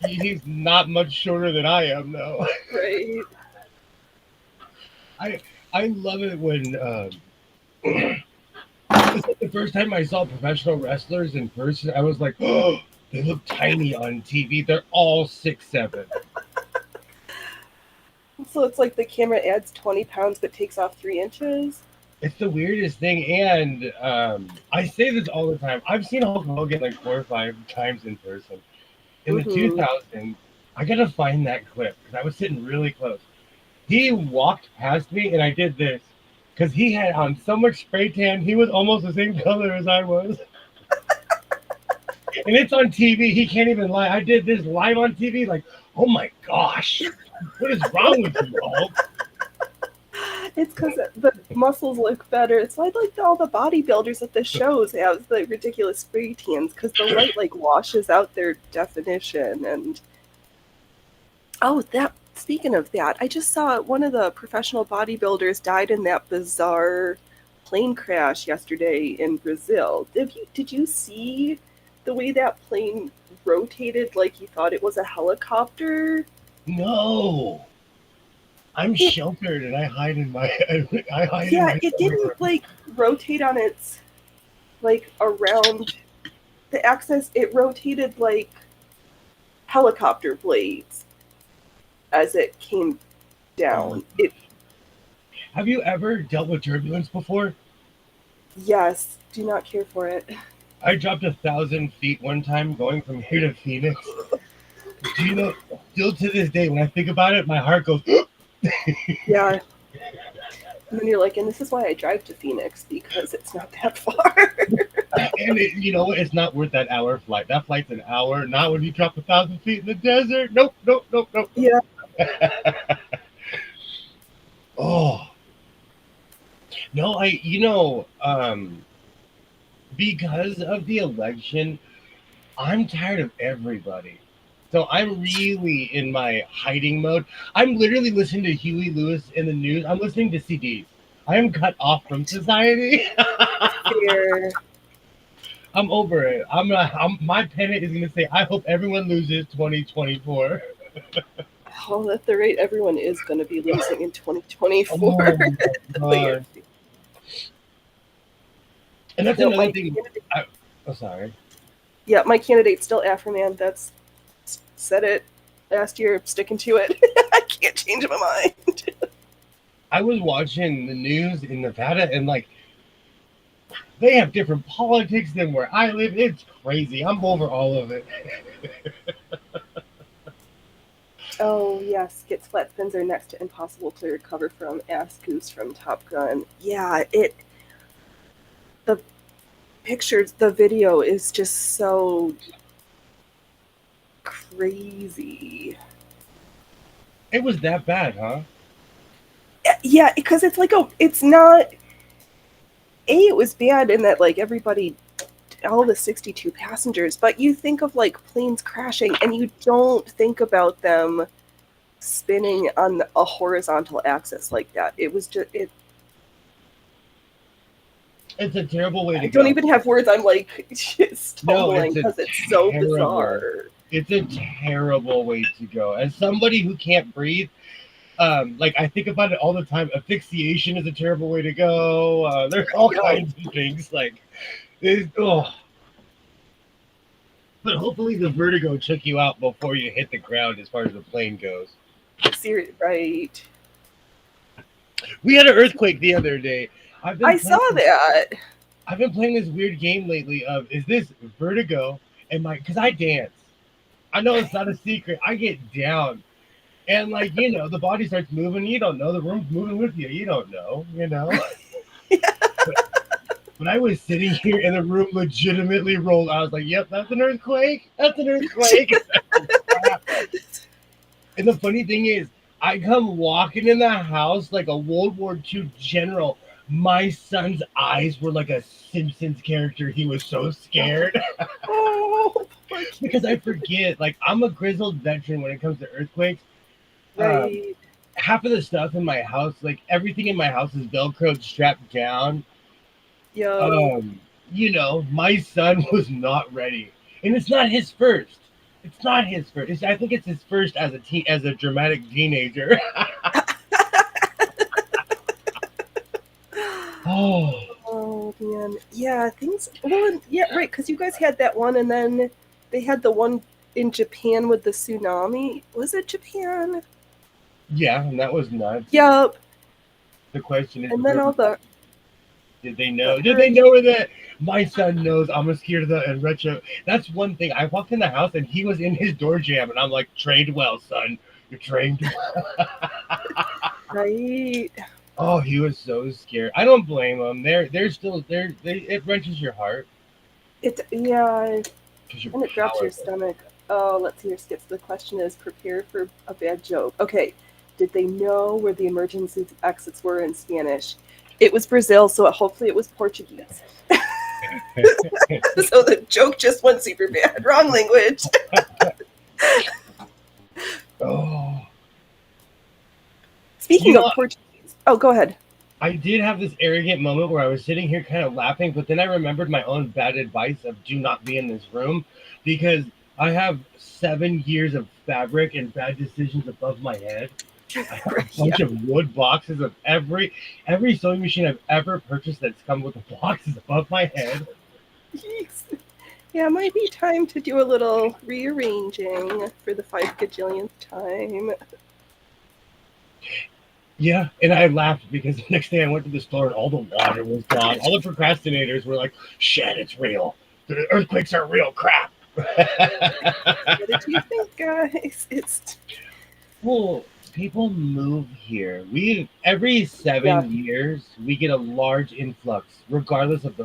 Speaker 2: He's not much shorter than I am, though.
Speaker 1: Right.
Speaker 2: I love it when it's like the first time I saw professional wrestlers in person. I was like, oh, they look tiny on TV. They're all 6'7".
Speaker 1: So it's like the camera adds 20 pounds but takes off 3 inches.
Speaker 2: It's the weirdest thing, and I say this all the time. I've seen Hulk Hogan like 4 or 5 times in person. In the 2000s, I gotta find that clip because I was sitting really close. He walked past me, and I did this because he had on so much spray tan. He was almost the same color as I was, and it's on TV. He can't even lie. I did this live on TV. Like, oh my gosh, what is wrong with you, Hulk?
Speaker 1: It's because the muscles look better. It's like all the bodybuilders at the shows have the ridiculous spray tans because the light like washes out their definition. And speaking of that, I just saw one of the professional bodybuilders died in that bizarre plane crash yesterday in Brazil. Did you see the way that plane rotated like you thought it was a helicopter?
Speaker 2: No. I'm sheltered and I hide in my. I hide.
Speaker 1: Yeah, it didn't like rotate on its like around the axis. It rotated like helicopter blades as it came down.
Speaker 2: Have you ever dealt with turbulence before?
Speaker 1: Yes, do not care for it.
Speaker 2: I dropped 1,000 feet one time going from here to Phoenix. Do you know? Still to this day, when I think about it, my heart goes.
Speaker 1: Yeah. And then you're like, and this is why I drive to Phoenix, because it's not that far.
Speaker 2: And it's not worth that hour flight. That flight's an hour. Not when you drop 1,000 feet in the desert. Nope.
Speaker 1: Yeah.
Speaker 2: Oh. No, because of the election, I'm tired of everybody. So I'm really in my hiding mode. I'm literally listening to Huey Lewis in the news. I'm listening to CDs. I am cut off from society.
Speaker 1: Fair.
Speaker 2: I'm over it. My pennant is gonna say, I hope everyone loses 2024.
Speaker 1: Oh, at the rate everyone is going to be losing in 2024.
Speaker 2: Oh my
Speaker 1: But yeah,
Speaker 2: god. And that's
Speaker 1: no,
Speaker 2: another thing. Oh, sorry.
Speaker 1: my candidate's still Afroman. That's said it last year, sticking to it. I can't change my mind.
Speaker 2: I was watching the news in Nevada, and like they have different politics than where I live. It's crazy. I'm over all of it.
Speaker 1: Oh yes, gets flat spins are next to impossible to recover from. Ask Goose from Top Gun. Yeah, the pictures, the video is just so crazy.
Speaker 2: It was that bad, huh?
Speaker 1: Yeah, because it's like it's not. It was bad in that like everybody, all the 62 passengers, but you think of like planes crashing and you don't think about them spinning on a horizontal axis like that. It was just it.
Speaker 2: It's a terrible way to
Speaker 1: I
Speaker 2: go.
Speaker 1: don't even have words. I'm like stumbling
Speaker 2: No,
Speaker 1: because it's so
Speaker 2: terrible.
Speaker 1: bizarre.
Speaker 2: It's a terrible way to go. As somebody who can't breathe, like I think about it all the time. Asphyxiation is a terrible way to go. There's all kinds of things like this. Oh. But hopefully the vertigo took you out before you hit the ground as far as the plane goes.
Speaker 1: Seriously, right.
Speaker 2: We had an earthquake the other day.
Speaker 1: I saw that.
Speaker 2: I've been playing this weird game lately of, is this vertigo? And because I dance. I know it's not a secret. I get down. And like, the body starts moving. You don't know. The room's moving with you. You don't know, But I was sitting here and the room legitimately rolled. I was like, yep, that's an earthquake. That's an earthquake. And the funny thing is, I come walking in the house like a World War II general. My son's eyes were like a Simpsons character. He was so scared.
Speaker 1: Oh,
Speaker 2: Because I forget, like, I'm a grizzled veteran when it comes to earthquakes.
Speaker 1: right.
Speaker 2: Half of the stuff in my house, like everything in my house is Velcroed strapped down.
Speaker 1: Yo.
Speaker 2: My son was not ready. And it's not his first. It's not his first. I think it's his first as a dramatic teenager. Oh.
Speaker 1: Oh man, yeah, things. Well, yeah, right. Because you guys had that one, and then they had the one in Japan with the tsunami. Was it Japan?
Speaker 2: Yeah, and that was nuts.
Speaker 1: Yep.
Speaker 2: The question is,
Speaker 1: And then all the.
Speaker 2: did they know? Did they know where that? My son knows I'm scared of the and retro. That's one thing. I walked in the house and he was in his door jam, and I'm like, trained well, son. You're trained well.
Speaker 1: Right.
Speaker 2: Oh, he was so scared. I don't blame him. They're still there. It wrenches your heart.
Speaker 1: Yeah,
Speaker 2: You're
Speaker 1: and it drops your
Speaker 2: powerful.
Speaker 1: stomach. Oh, let's see your skits. The question is, prepare for a bad joke. Okay, did they know where the emergency exits were in Spanish? It was Brazil, so hopefully it was Portuguese. So the joke just went super bad. Wrong language.
Speaker 2: Oh.
Speaker 1: Speaking of Portuguese. Oh, go ahead.
Speaker 2: I did have this arrogant moment where I was sitting here kind of laughing, but then I remembered my own bad advice of do not be in this room, because I have 7 years of fabric and bad decisions above my head. I have a bunch of wood boxes of every sewing machine I've ever purchased that's come with the boxes above my head.
Speaker 1: Jeez. Yeah, it might be time to do a little rearranging for the 5 gajillionth time.
Speaker 2: Yeah, and I laughed because the next day I went to the store and all the water was gone. All the procrastinators were like, shit, it's real. The earthquakes are real crap.
Speaker 1: What did you think, guys?
Speaker 2: Well, people move here. Every 7 years we get a large influx, regardless of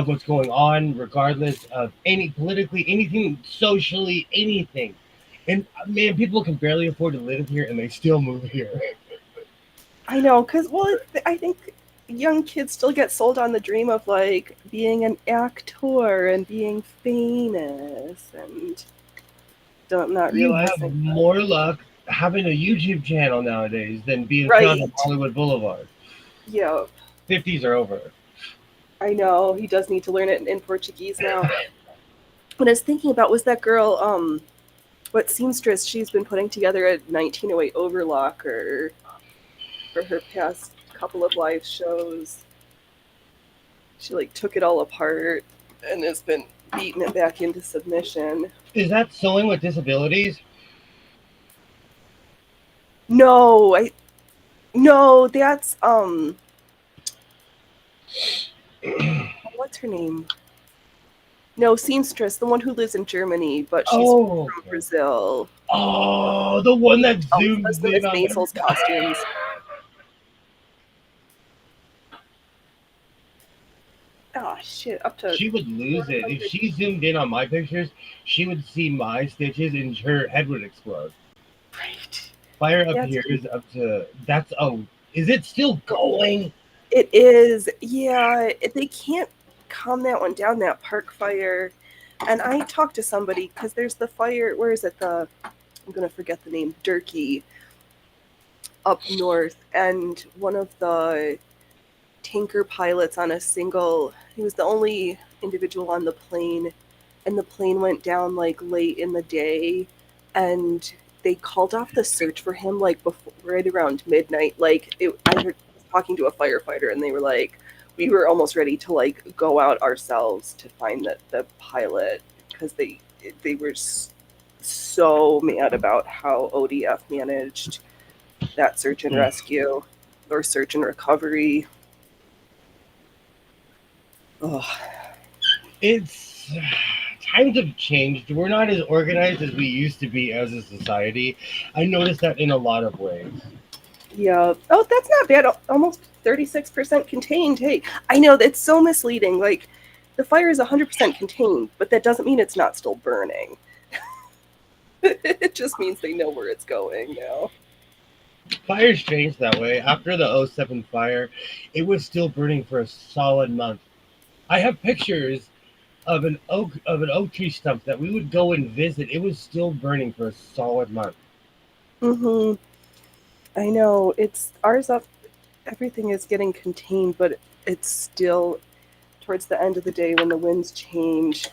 Speaker 2: what's going on, regardless of politically, anything, socially, anything. And man, people can barely afford to live here, and they still move here.
Speaker 1: I know, because I think young kids still get sold on the dream of like being an actor and being famous, and not
Speaker 2: You have
Speaker 1: realizing.
Speaker 2: more luck having a YouTube channel nowadays than being found on
Speaker 1: Right.
Speaker 2: Hollywood Boulevard.
Speaker 1: Yeah,
Speaker 2: 50s are over.
Speaker 1: I know. He does need to learn it in Portuguese now. What I was thinking about was that girl, what seamstress she's been putting together a 1908 overlocker for her past couple of live shows. She like took it all apart and has been beating it back into submission.
Speaker 2: Is that sewing with disabilities?
Speaker 1: No, no, that's what's her name? No, seamstress, the one who lives in Germany, but she's
Speaker 2: Oh,
Speaker 1: from
Speaker 2: okay.
Speaker 1: Brazil.
Speaker 2: Oh, the one that
Speaker 1: Always
Speaker 2: zooms
Speaker 1: does the
Speaker 2: in
Speaker 1: Miss
Speaker 2: on them.
Speaker 1: Maisel's costumes. Ah, shit, up to
Speaker 2: She would lose it. If
Speaker 1: 400.
Speaker 2: she zoomed in on my pictures, she would see my stitches and her head would explode.
Speaker 1: Right.
Speaker 2: Fire
Speaker 1: That's
Speaker 2: appears up to. That's. Oh, is it still going?
Speaker 1: It is, yeah. They can't calm that one down. That park fire, and I talked to somebody because there's the fire. Where is it? I'm gonna forget the name. Durkee up north, and one of the tanker pilots on a single. He was the only individual on the plane, and the plane went down like late in the day, and they called off the search for him like before, right around midnight. Like I heard talking to a firefighter, and they were like, we were almost ready to like go out ourselves to find the pilot because they were so mad about how ODF managed that search and rescue or search and recovery. Oh,
Speaker 2: It's times have changed. We're not as organized as we used to be as a society. I noticed that in a lot of ways.
Speaker 1: yeah. Oh, that's not bad. Almost 36% contained. Hey, I know that's so misleading. Like, the fire is 100% contained, but that doesn't mean it's not still burning. It just means they know where it's going now.
Speaker 2: Fires changed that way. After the '07 fire, it was still burning for a solid month. I have pictures of an oak tree stump that we would go and visit. It was still burning for a solid month.
Speaker 1: Mm-hmm. I know. It's ours up. Everything is getting contained, but it's still towards the end of the day when the winds change.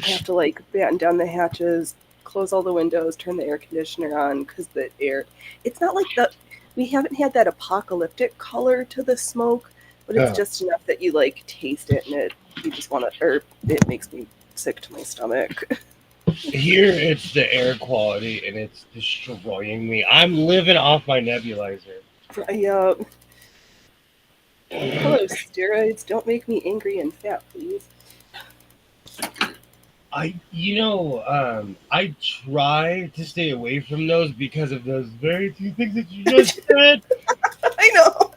Speaker 1: I have to like batten down the hatches, close all the windows, turn the air conditioner on because the air. It's not like we haven't had that apocalyptic color to the smoke, but it's
Speaker 2: Oh.
Speaker 1: just enough that you like taste it and you just want to, or it makes me sick to my stomach.
Speaker 2: Here it's the air quality and it's destroying me. I'm living off my nebulizer.
Speaker 1: Hello, steroids. Don't make me angry and fat, please.
Speaker 2: I try to stay away from those because of those very two things that you just said.
Speaker 1: I know.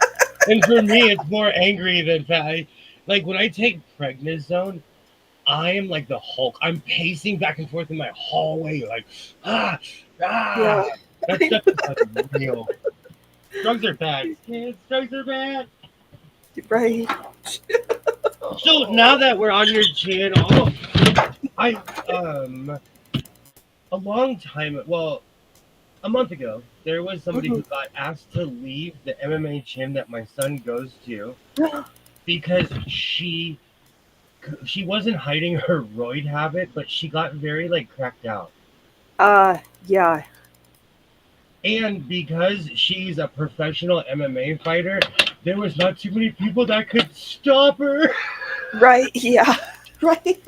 Speaker 2: And for me, it's more angry than fat. Like when I take prednisone, I am like the Hulk. I'm pacing back and forth in my hallway, like ah.
Speaker 1: Yeah.
Speaker 2: That stuff is like real. Drugs are bad. Kids, drugs are bad.
Speaker 1: Right.
Speaker 2: So now that we're on your channel, I a long time, well, a month ago, there was somebody who got asked to leave the MMA gym that my son goes to because she wasn't hiding her roid habit, but she got very like cracked out.
Speaker 1: Yeah.
Speaker 2: And because she's a professional MMA fighter, there was not too many people that could stop her.
Speaker 1: Right. Yeah. Right.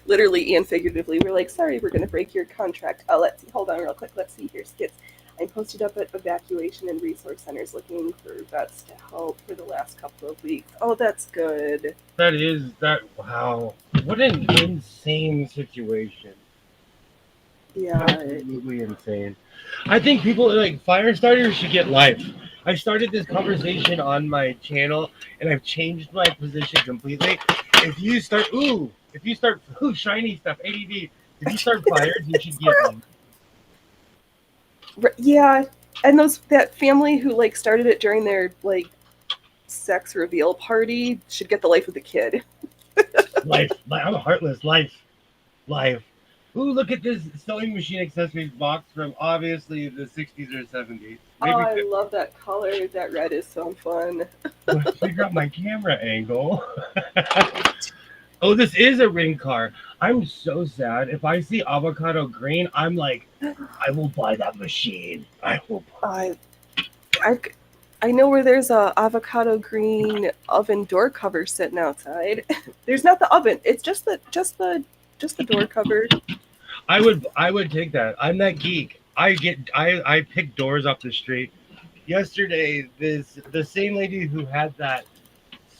Speaker 1: Literally and figuratively, we're like, sorry, we're going to break your contract. Let's see. Hold on real quick. Let's see here. Skits. I'm posted up at evacuation and resource centers looking for vets to help for the last couple of weeks. Oh, that's good.
Speaker 2: Wow. What an insane situation.
Speaker 1: Yeah.
Speaker 2: Absolutely insane. I think people like fire starters should get life. I started this conversation on my channel and I've changed my position completely. If you start shiny stuff, ADD. If you start fires, you should get them.
Speaker 1: Yeah. And that family who like started it during their like sex reveal party should get the life of the kid.
Speaker 2: Life. I'm heartless. Life. Ooh, look at this sewing machine accessories box from obviously the 60s or 70s.
Speaker 1: Oh,
Speaker 2: Maybe
Speaker 1: I love that color. That red is so fun.
Speaker 2: figure out my camera angle. Oh, this is a ring car. I'm so sad. If I see avocado green, I'm like, I will buy that machine. I will.
Speaker 1: I, I, I know where there's a avocado green oven door cover sitting outside. There's not the oven. It's just the door cover.
Speaker 2: I would take that. I'm that geek. I pick doors off the street. Yesterday, the same lady who had that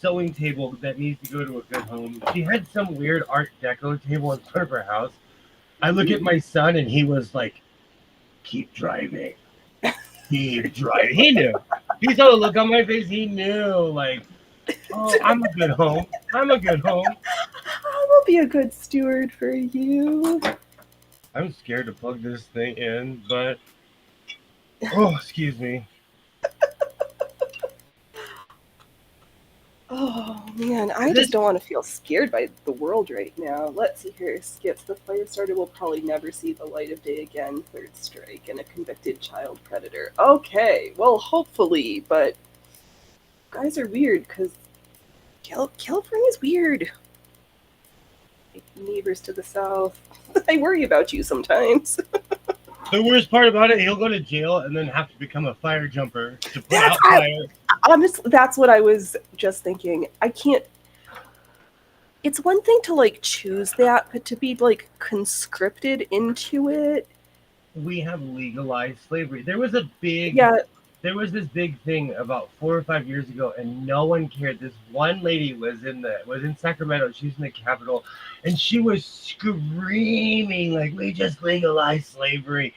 Speaker 2: sewing table that needs to go to a good home. She had some weird Art Deco table in front of her house. I look at my son and he was like, "Keep driving, keep driving." He knew. He saw the look on my face. He knew, like, oh, I'm a good home. I'm a good home.
Speaker 1: I will be a good steward for you.
Speaker 2: I'm scared to plug this thing in, but oh, excuse me.
Speaker 1: Oh man, I
Speaker 2: This
Speaker 1: just don't want to feel scared by the world right now. Let's see here. Skips. The fire starter will probably never see the light of day again. Third strike and a convicted child predator. Okay, well, hopefully, but guys are weird because California's weird. Like, neighbors to the south. I worry about you sometimes.
Speaker 2: The worst part about it, he'll go to jail and then have to become a fire jumper to put
Speaker 1: That's
Speaker 2: out fire.
Speaker 1: honestly, that's what I was just thinking. I can't. It's one thing to like choose that, but to be like conscripted into it,
Speaker 2: We have legalized slavery.
Speaker 1: yeah,
Speaker 2: There was this big thing about 4 or 5 years ago, and no one cared. This one lady was in Sacramento. She's in the Capitol, and she was screaming like, "We just legalized slavery,"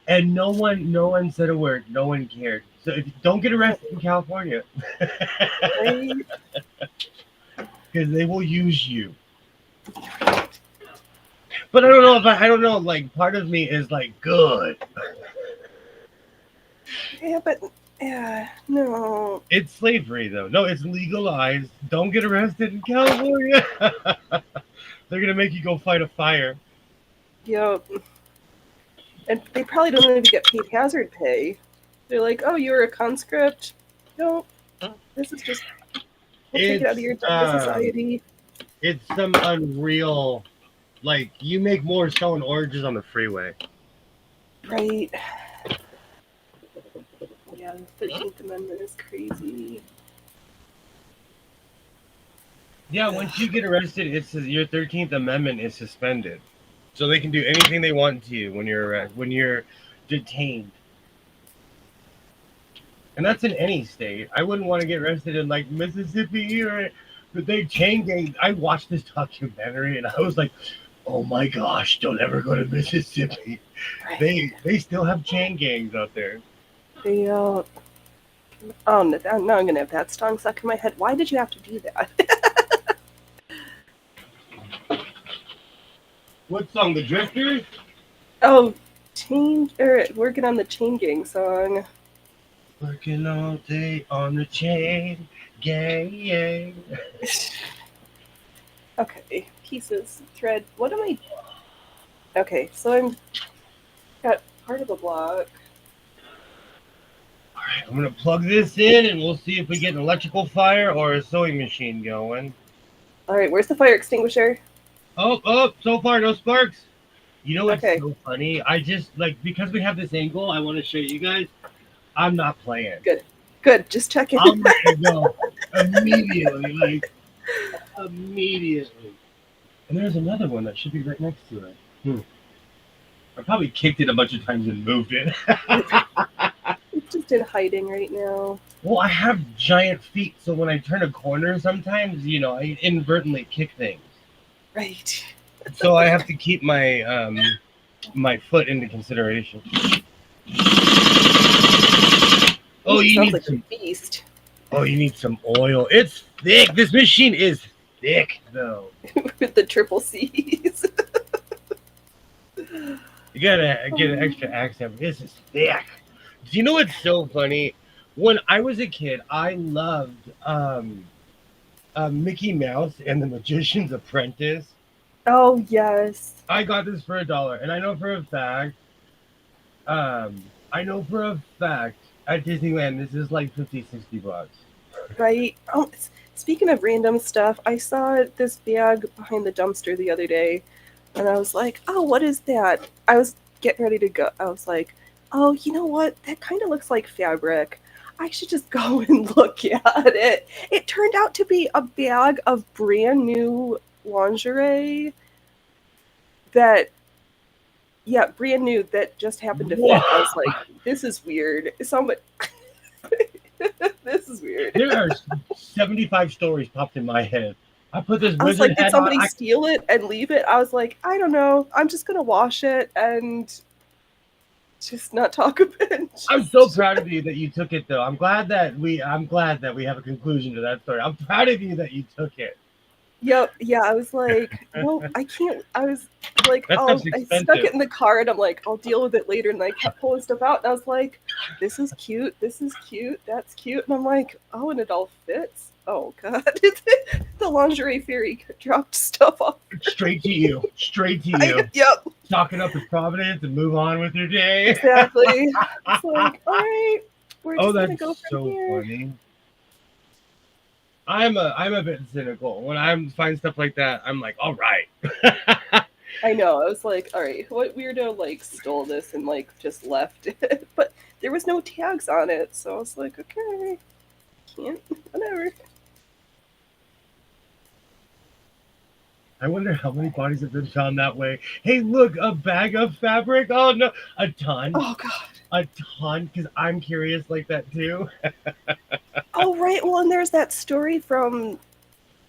Speaker 2: and no one said a word. No one cared. So if you don't get arrested in California,
Speaker 1: right?
Speaker 2: because they will use you. But I don't know if I don't know. Like part of me is like good.
Speaker 1: Yeah, but yeah, no.
Speaker 2: It's slavery though. No, it's legalized. Don't get arrested in California. They're gonna make you go fight a fire.
Speaker 1: Yep. And they probably don't even get paid hazard pay. They're like, oh, you're a conscript. No, this is just, we'll take it out of your society.
Speaker 2: It's some unreal. Like you make more selling oranges on the freeway.
Speaker 1: Right. Yeah, the 13th Amendment is crazy.
Speaker 2: Yeah, once you get arrested, your 13th Amendment is suspended, so they can do anything they want to you when you're detained. And that's in any state. I wouldn't want to get arrested in like Mississippi but they chain gang. I watched this documentary and I was like, oh my gosh, don't ever go to Mississippi.
Speaker 1: Right.
Speaker 2: They still have chain gangs out there.
Speaker 1: They, oh, no, now I'm going to have that song stuck in my head. Why did you have to do that?
Speaker 2: What song? The Drifters?
Speaker 1: Oh, working on the Chain Gang song.
Speaker 2: Working all day on the chain gang.
Speaker 1: Okay, pieces, thread. What am I? Okay, so I'm got part of the block.
Speaker 2: All right, I'm gonna plug this in, and we'll see if we get an electrical fire or a sewing machine going.
Speaker 1: All right, where's the fire extinguisher?
Speaker 2: Oh! So far, no sparks. You know what's
Speaker 1: Okay.
Speaker 2: so funny? I just because we have this angle, I want to show you guys. I'm not playing.
Speaker 1: Good, just checking.
Speaker 2: I'm ready to go immediately, immediately. And there's another one that should be right next to it. I probably kicked it a bunch of times and moved it.
Speaker 1: It's just in hiding right now.
Speaker 2: Well, I have giant feet, so when I turn a corner, sometimes I inadvertently kick things.
Speaker 1: Right.
Speaker 2: So I have to keep my my foot into consideration. Oh, you
Speaker 1: sounds
Speaker 2: need
Speaker 1: like
Speaker 2: some.
Speaker 1: a beast.
Speaker 2: Oh, you need some oil. It's thick. This machine is thick, though.
Speaker 1: With the triple C's.
Speaker 2: You gotta get an extra accent. This is thick. Do you know what's so funny? When I was a kid, I loved Mickey Mouse and the Magician's Apprentice.
Speaker 1: Oh yes.
Speaker 2: I got this for $1, and I know for a fact, I know for a fact at Disneyland this is like 50, $60.
Speaker 1: Right. Oh, speaking of random stuff, I saw this bag behind the dumpster the other day, and I was like, "Oh, what is that?" I was getting ready to go. I was like, "Oh, you know what? That kind of looks like fabric. I should just go and look at it." It turned out to be a bag of brand new lingerie that, yeah, brand new that just happened to fit. I was
Speaker 2: What?
Speaker 1: like, "This is weird." Somebody, this is weird.
Speaker 2: There are 75 stories popped in my head. I put this
Speaker 1: I was
Speaker 2: wizard
Speaker 1: like, did
Speaker 2: hat on.
Speaker 1: somebody steal it and leave it? I was like, I don't know. I'm just gonna wash it and just not talk about it.
Speaker 2: I'm so proud of you that you took it, though. I'm glad that we have a conclusion to that story. I'm proud of you that you took it.
Speaker 1: Yep, yeah. I was like, no, I can't. I was like,
Speaker 2: That
Speaker 1: oh,
Speaker 2: stuff's
Speaker 1: I stuck
Speaker 2: expensive.
Speaker 1: it in the car and I'm like, I'll deal with it later. And I kept pulling stuff out and I was like, this is cute. This is cute. That's cute. And I'm like, oh, and it all fits. Oh god, the lingerie fairy dropped stuff off.
Speaker 2: Straight to you. Straight to you.
Speaker 1: Yep,
Speaker 2: Stock it up with Providence and move on with your day.
Speaker 1: exactly. It's like, all right, we're
Speaker 2: Oh,
Speaker 1: just gonna
Speaker 2: that's
Speaker 1: go from
Speaker 2: so
Speaker 1: here.
Speaker 2: funny. I'm a bit cynical. When I find stuff like that, I'm like, all right.
Speaker 1: I know. I was like, all right, what weirdo like stole this and like just left it? But there was no tags on it, so I was like, okay, can't, whatever.
Speaker 2: I wonder how many bodies have been found that way. Hey, look, a bag of fabric. Oh no, a ton,
Speaker 1: Oh god.
Speaker 2: a ton. Because I'm curious like that too.
Speaker 1: Oh right. Well, and there's that story from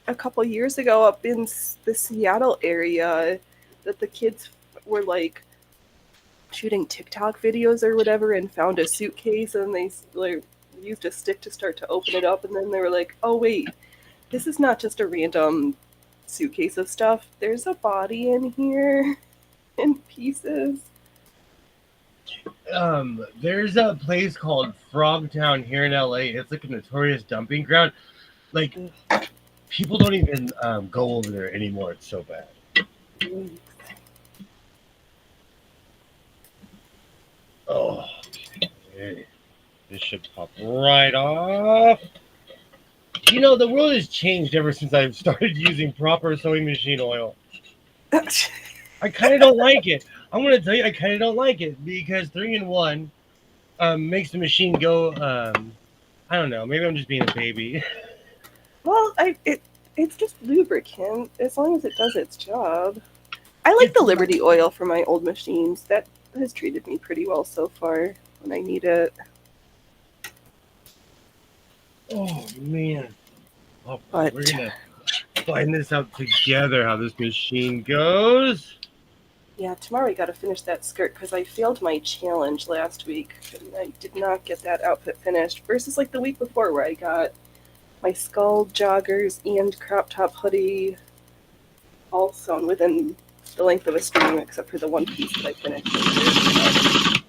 Speaker 1: a couple years ago up in the Seattle area that the kids were like shooting TikTok videos or whatever and found a suitcase and they like used a stick to start to open it up and then they were like, oh wait, this is not just a random suitcase of stuff. There's a body in here in pieces.
Speaker 2: There's a place called Frogtown here in LA. It's like a notorious dumping ground. Like people don't even go over there anymore. It's so bad. Oh, okay. This should pop right off. You know, the world has changed ever since I've started using proper sewing machine oil. I kind of don't like it. I'm going to tell you, I kind of don't like it because 3-in-1 makes the machine go. I don't know. Maybe I'm just being a baby.
Speaker 1: Well, it's just lubricant as long as it does its job. I like the Liberty oil for my old machines. That has treated me pretty well so far when I need it.
Speaker 2: Oh man. Oh,
Speaker 1: But
Speaker 2: we're gonna find this out together. How this machine goes.
Speaker 1: yeah, tomorrow I got to finish that skirt because I failed my challenge last week and I did not get that outfit finished. Versus like the week before where I got my skull joggers and crop top hoodie all sewn within the length of a string, except for the one piece that I finished.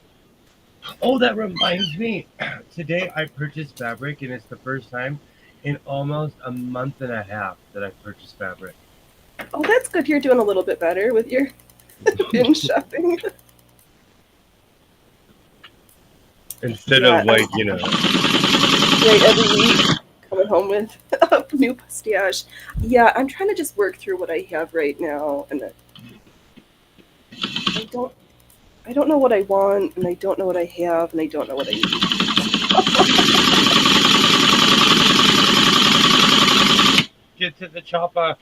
Speaker 2: Oh, that reminds me. Today I purchased fabric, and it's the first time in almost a month and a half that I've purchased fabric.
Speaker 1: Oh, that's good. You're doing a little bit better with your binge shopping.
Speaker 2: Instead
Speaker 1: Yeah,
Speaker 2: of like,
Speaker 1: right, every week coming home with a new mustache. Yeah, I'm trying to just work through what I have right now, and I don't know what I want, and I don't know what I have, and I don't know what I need.
Speaker 2: get to the chopper.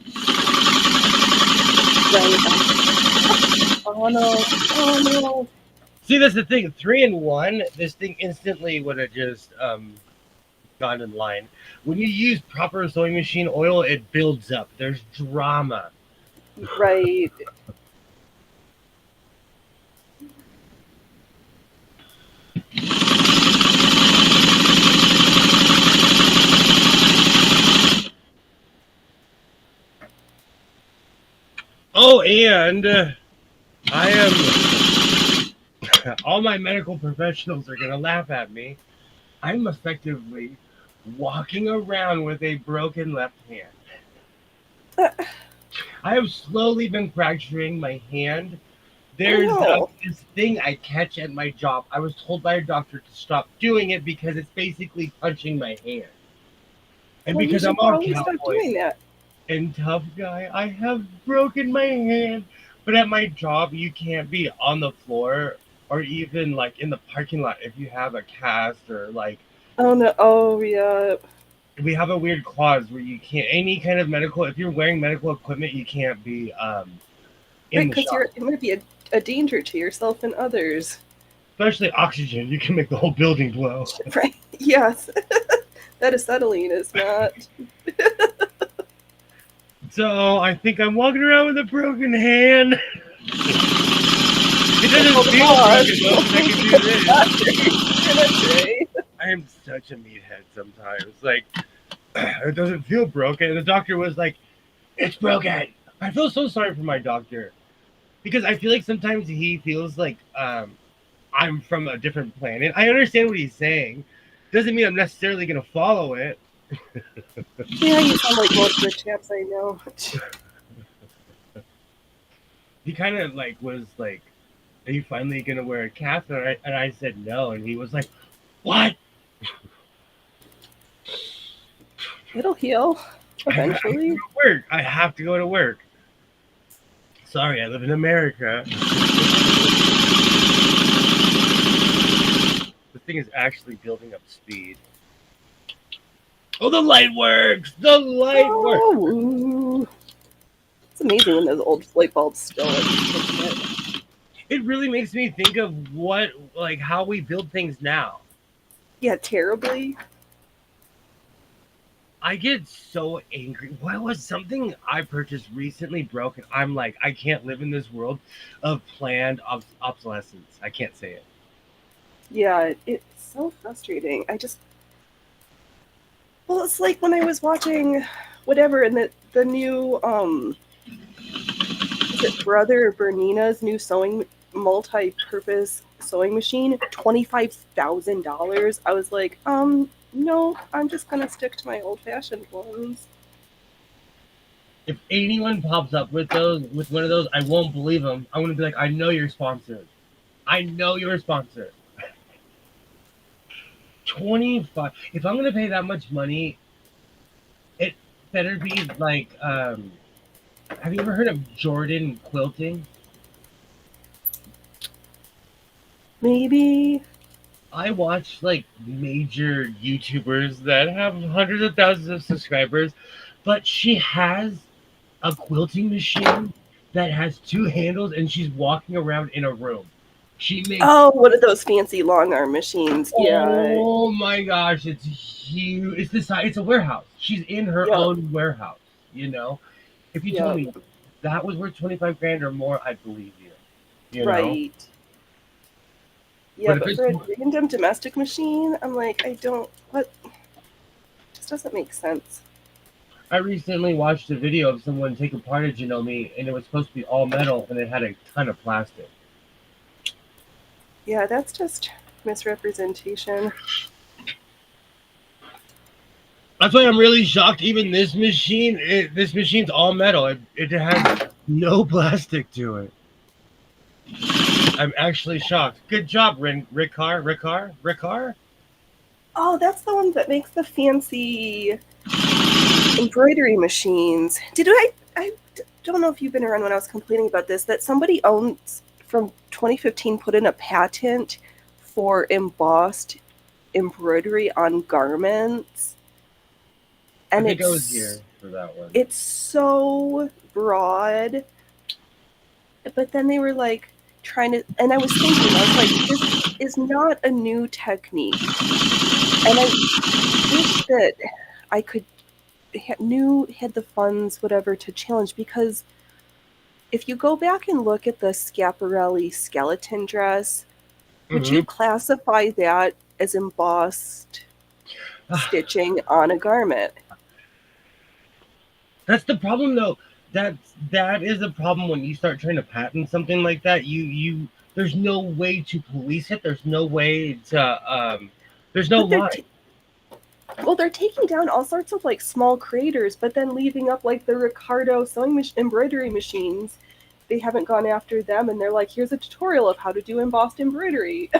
Speaker 1: Right. Oh no! Oh no!
Speaker 2: See, that's the thing. 3-in-1, this thing instantly would have just gotten in line. When you use proper sewing machine oil, it builds up. There's drama.
Speaker 1: Right.
Speaker 2: Oh, and I am. All my medical professionals are going to laugh at me. I'm effectively walking around with a broken left hand. I have slowly been fracturing my hand.
Speaker 1: Oh
Speaker 2: There's
Speaker 1: no.
Speaker 2: this thing I catch at my job. I was told by a doctor to stop doing it because it's basically punching my hand. And
Speaker 1: Well, you
Speaker 2: because I'm
Speaker 1: should
Speaker 2: all
Speaker 1: probably stop
Speaker 2: cowboy
Speaker 1: doing that.
Speaker 2: and tough guy, I have broken my hand. But at my job, you can't be on the floor or even like in the parking lot if you have a cast or like
Speaker 1: Oh no. Oh yeah.
Speaker 2: we have a weird clause where you can't any kind of medical if you're wearing medical equipment you can't be in
Speaker 1: Right,
Speaker 2: the
Speaker 1: because
Speaker 2: shop.
Speaker 1: it might be a danger to yourself and others.
Speaker 2: Especially oxygen, you can make the whole building blow.
Speaker 1: Right. Yes. That acetylene is not.
Speaker 2: So I think I'm walking around with a broken hand. It doesn't feel broken though, 'cause I can do this. I am such a meathead sometimes. Like it doesn't feel broken. And the doctor was like, "It's broken." I feel so sorry for my doctor because I feel like sometimes he feels like I'm from a different planet. I understand what he's saying. Doesn't mean I'm necessarily going to follow it.
Speaker 1: Yeah, you sound like most of the chaps I know.
Speaker 2: He kind of like was like, "Are you finally going to wear a cast?" And I said no, and he was like, "What?"
Speaker 1: It'll heal eventually.
Speaker 2: Work. I have to go to work. Sorry, I live in America. The thing is actually building up speed. Oh, the light works! The light works!
Speaker 1: Oh, ooh. It's amazing when those old light bulbs still like.
Speaker 2: It really makes me think of like how we build things now.
Speaker 1: Yeah, terribly.
Speaker 2: I get so angry. What was something I purchased recently broken? I'm like, I can't live in this world of planned obsolescence. I can't say it.
Speaker 1: Yeah, it's so frustrating. Well, it's like when I was watching whatever, and the new is it Brother Bernina's new multi-purpose sewing machine, $25,000. I was like, no, I'm just gonna stick to my old-fashioned ones.
Speaker 2: If anyone pops up with one of those, I won't believe them. I'm gonna be like, I know you're sponsored. I know you're sponsored. 25. If I'm gonna pay that much money, it better be like. Have you ever heard of Jordan quilting?
Speaker 1: Maybe.
Speaker 2: I watch like major YouTubers that have hundreds of thousands of subscribers, but she has a quilting machine that has two handles and she's walking around in a room. She makes
Speaker 1: Oh, one of those fancy long arm machines. Yeah.
Speaker 2: oh my gosh, it's huge. It's the size. It's a warehouse. She's in her
Speaker 1: Yeah.
Speaker 2: own warehouse. You know, if you told
Speaker 1: Yeah.
Speaker 2: me that was worth 25 grand or more, I'd believe you. You know,
Speaker 1: Right. Yeah,
Speaker 2: if
Speaker 1: but
Speaker 2: it's
Speaker 1: for a random domestic machine, I'm like, what? It just doesn't make sense.
Speaker 2: I recently watched a video of someone take apart a Janome, and it was supposed to be all metal, and it had a ton of plastic.
Speaker 1: Yeah, that's just misrepresentation.
Speaker 2: That's why I'm really shocked. Even this this machine's all metal. It has no plastic to it. I'm actually shocked. Good job, Riccar.
Speaker 1: Oh, that's the one that makes the fancy embroidery machines. I don't know if you've been around when I was complaining about this, that somebody owns from 2015 put in a patent for embossed embroidery on garments. And
Speaker 2: I think I was here for that one.
Speaker 1: It's so broad. But then they were like trying to, and I was like, this is not a new technique. And I wish that I could had the funds, whatever, to challenge, because if you go back and look at the Schiaparelli skeleton dress, would you classify that as embossed stitching on a garment?
Speaker 2: That's the problem, though. That is a problem when you start trying to patent something like that. You there's no way to police it. There's no way to there's no line.
Speaker 1: Well, they're taking down all sorts of like small creators, but then leaving up like the Ricardo embroidery machines. They haven't gone after them, and they're like, here's a tutorial of how to do embossed embroidery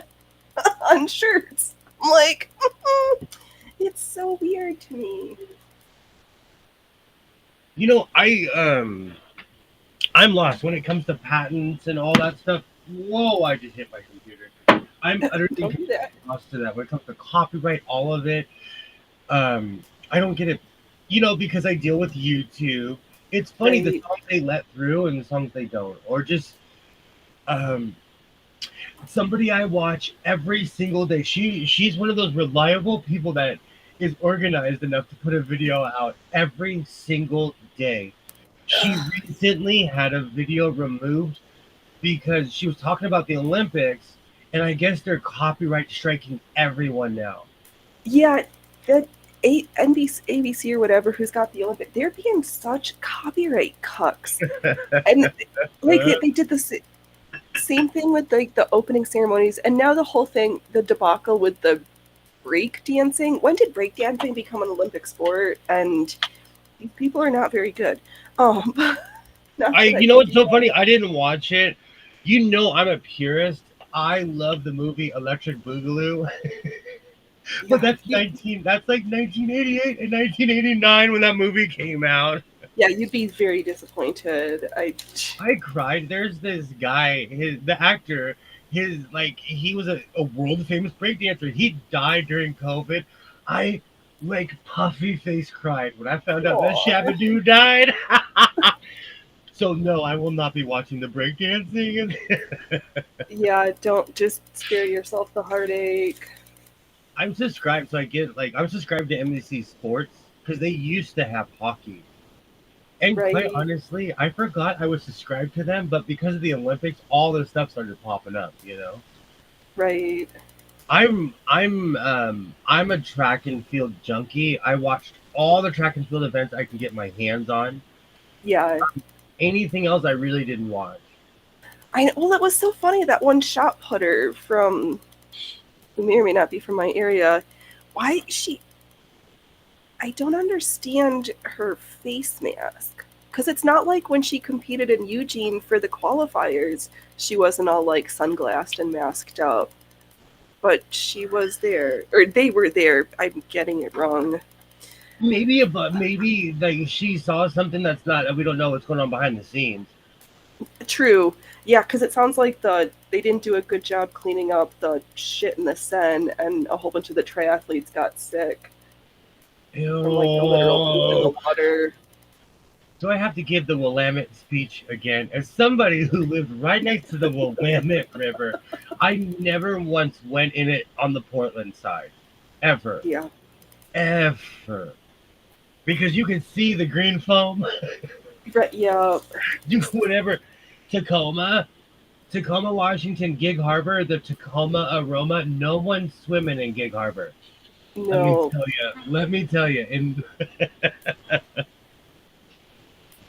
Speaker 1: on shirts. I'm like, it's so weird to me.
Speaker 2: You know, I'm lost when it comes to patents and all that stuff. Whoa! I just hit my computer. I'm utterly
Speaker 1: Don't do that.
Speaker 2: lost to that. When it comes to copyright, all of it, I don't get it. You know, because I deal with YouTube. It's funny the
Speaker 1: Right.
Speaker 2: songs they let through and the songs they don't, or just um, somebody I watch every single day. She's one of those reliable people that is organized enough to put a video out every single day. She recently had a video removed because she was talking about the Olympics, and I guess they're copyright striking everyone now.
Speaker 1: Yeah, that NBC, ABC or whatever, who's got the Olympic, they're being such copyright cucks. And like they did the same thing with like the opening ceremonies, and now the whole thing, the debacle with the break dancing. When did break dancing become an Olympic sport? And these people are not very good. Not that
Speaker 2: You know
Speaker 1: can
Speaker 2: what's
Speaker 1: do
Speaker 2: so
Speaker 1: that.
Speaker 2: funny? I didn't watch it. You know, I'm a purist. I love the movie Electric Boogaloo, but
Speaker 1: Yeah,
Speaker 2: that's like 1988 and 1989 when that movie came out.
Speaker 1: yeah, you'd be very disappointed.
Speaker 2: I cried. There's this guy, the actor, he was a world famous breakdancer. He died during COVID. I like puffy face cried when I found out that
Speaker 1: Aw.
Speaker 2: Shabadoo died. So no, I will not be watching the breakdancing.
Speaker 1: Yeah, don't just spare yourself the heartache.
Speaker 2: I'm subscribed, so I'm subscribed to NBC Sports because they used to have hockey. And quite
Speaker 1: Right,
Speaker 2: honestly, I forgot I was subscribed to them, but because of the Olympics, all this stuff started popping up. You know,
Speaker 1: right.
Speaker 2: I'm a track and field junkie. I watched all the track and field events I can get my hands on.
Speaker 1: Yeah.
Speaker 2: Anything else, I really didn't watch.
Speaker 1: Well, it was so funny that one shot putter from who may or may not be from my area. Why she? I don't understand her face mask because it's not like when she competed in Eugene for the qualifiers. She wasn't all like sunglassed and masked up, but she was there, or they were there. I'm getting it wrong.
Speaker 2: Maybe like she saw something that's not. We don't know what's going on behind the scenes.
Speaker 1: True. Yeah, because it sounds like they didn't do a good job cleaning up the shit in the Seine, and a whole bunch of the triathletes got sick from like the literal poop in the
Speaker 2: Ew.
Speaker 1: water.
Speaker 2: Do I have to give the Willamette speech again? As somebody who lived right next to the Willamette River, I never once went in it on the Portland side. Ever.
Speaker 1: Yeah.
Speaker 2: Ever. Because you can see the green foam.
Speaker 1: Right, yeah.
Speaker 2: You whatever. Tacoma, Washington, Gig Harbor, the Tacoma aroma. No one's swimming in Gig Harbor.
Speaker 1: No.
Speaker 2: Let me tell you. And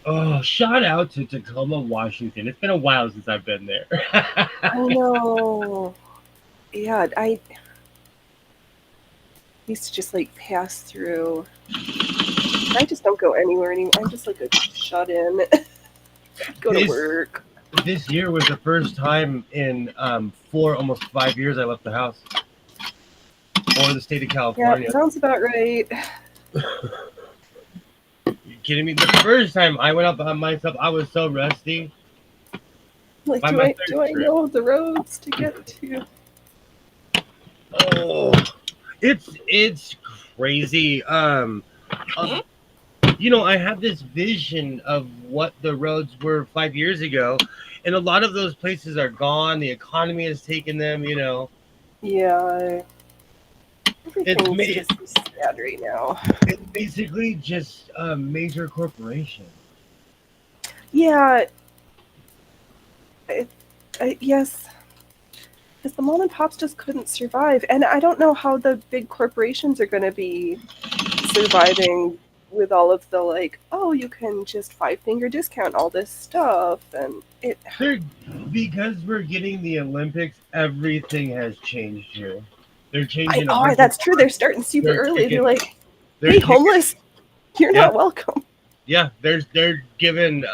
Speaker 2: oh, shout out to Tacoma, Washington. It's been a while since I've been there.
Speaker 1: I know. Yeah, I used to just like pass through. I just don't go anywhere anymore. I'm just like a shut in. Go to
Speaker 2: This-
Speaker 1: work.
Speaker 2: This year was the first time in almost 5 years I left the house or the state of
Speaker 1: Yeah,
Speaker 2: California.
Speaker 1: sounds about right.
Speaker 2: You kidding me? The first time I went up by myself, I was so rusty.
Speaker 1: Like,
Speaker 2: By
Speaker 1: do
Speaker 2: my
Speaker 1: I
Speaker 2: third
Speaker 1: do I
Speaker 2: trip.
Speaker 1: know the roads to get to?
Speaker 2: Oh, it's crazy. You know, I have this vision of what the roads were 5 years ago, and a lot of those places are gone. The economy has taken them. You know,
Speaker 1: Yeah, everything's
Speaker 2: ma-
Speaker 1: just so sad right now.
Speaker 2: it's basically just a major corporation.
Speaker 1: Yeah, yes, because the mom and pops just couldn't survive, and I don't know how the big corporations are going to be surviving with all of the like, oh, you can just five-finger discount all this stuff, and it.
Speaker 2: They're, because we're getting the Olympics, everything has changed here. They're changing.
Speaker 1: That's true. They're starting super
Speaker 2: They're
Speaker 1: early. They're
Speaker 2: kicking-
Speaker 1: like, Hey, homeless, you're
Speaker 2: Yeah.
Speaker 1: not welcome.
Speaker 2: Yeah, they're given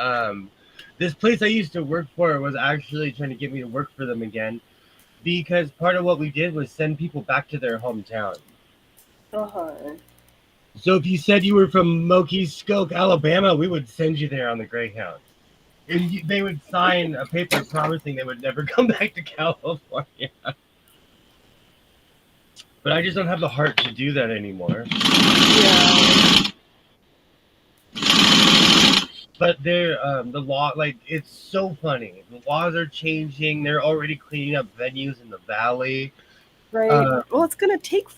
Speaker 2: this place I used to work for was actually trying to get me to work for them again because part of what we did was send people back to their hometown.
Speaker 1: Uh-huh.
Speaker 2: So if you said you were from Moki Alabama, we would send you there on the Greyhound. And they would sign a paper promising they would never come back to California. But I just don't have the heart to do that anymore.
Speaker 1: Yeah.
Speaker 2: But the law, like, it's so funny. The laws are changing. They're already cleaning up venues in the valley.
Speaker 1: Right. Well, it's gonna take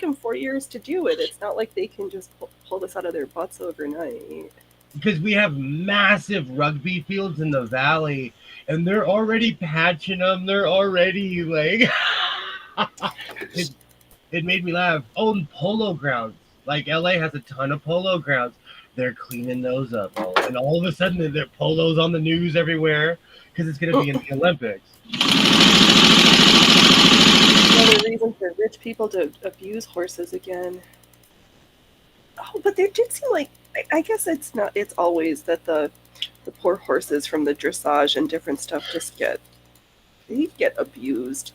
Speaker 1: them 4 years to do it. It's not like they can just pull this out of their butts overnight.
Speaker 2: Because we have massive rugby fields in the valley, and they're already patching them. They're already like, it made me laugh. Oh, and polo grounds. Like LA has a ton of polo grounds. They're cleaning those up, and all of a sudden, there polos on the news everywhere because it's going to be in the Olympics.
Speaker 1: Another reason for rich people to abuse horses again. Oh, but there did seem like I guess it's not. It's always that the poor horses from the dressage and different stuff just get abused.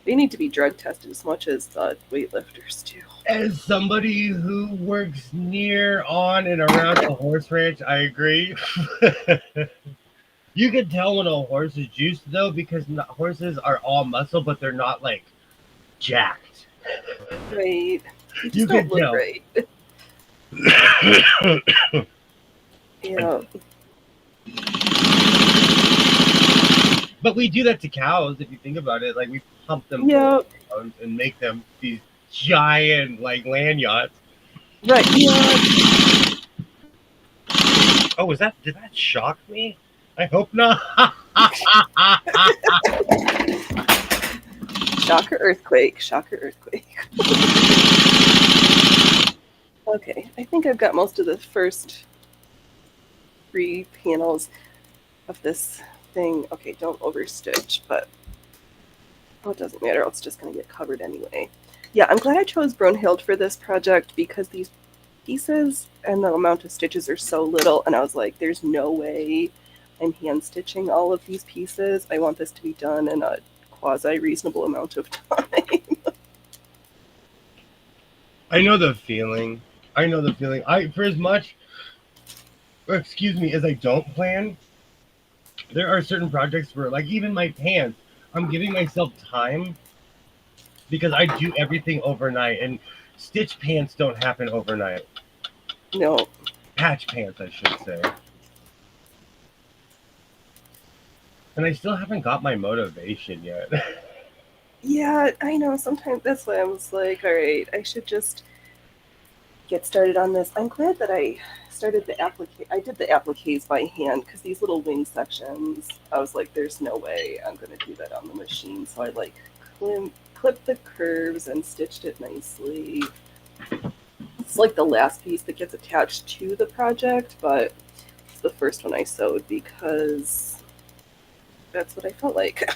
Speaker 1: They need to be drug tested as much as the weightlifters do.
Speaker 2: As somebody who works near, on, and around a horse ranch, I agree. You can tell when a horse is juiced, though, because horses are all muscle, but they're not, like, jacked.
Speaker 1: Right. They just
Speaker 2: You
Speaker 1: don't
Speaker 2: can
Speaker 1: look
Speaker 2: tell.
Speaker 1: right. Yeah.
Speaker 2: But we do that to cows, if you think about it. Like, we pump them
Speaker 1: Yeah.
Speaker 2: and make them these giant, like, land yachts.
Speaker 1: Right. Yeah.
Speaker 2: Oh, did that shock me? I hope not.
Speaker 1: Shocker earthquake. Shocker earthquake. Okay, I think I've got most of the first 3 panels of this thing. Okay, don't overstitch, but it doesn't matter. It's just going to get covered anyway. Yeah, I'm glad I chose Brunhild for this project because these pieces and the amount of stitches are so little, and I was like, there's no way I'm hand stitching all of these pieces. I want this to be done in a quasi-reasonable amount of time.
Speaker 2: I know the feeling. For as much, excuse me, as I don't plan, there are certain projects where, like, even my pants, I'm giving myself time because I do everything overnight, and stitch pants don't happen overnight.
Speaker 1: No.
Speaker 2: Patch pants, I should say. And I still haven't got my motivation yet.
Speaker 1: Yeah, I know. Sometimes that's why I was like, all right, I should just get started on this. I'm glad that I started the applique. I did the appliques by hand because these little wing sections, I was like, there's no way I'm going to do that on the machine. So I like clipped the curves and stitched it nicely. It's like the last piece that gets attached to the project, but it's the first one I sewed because that's what I felt like.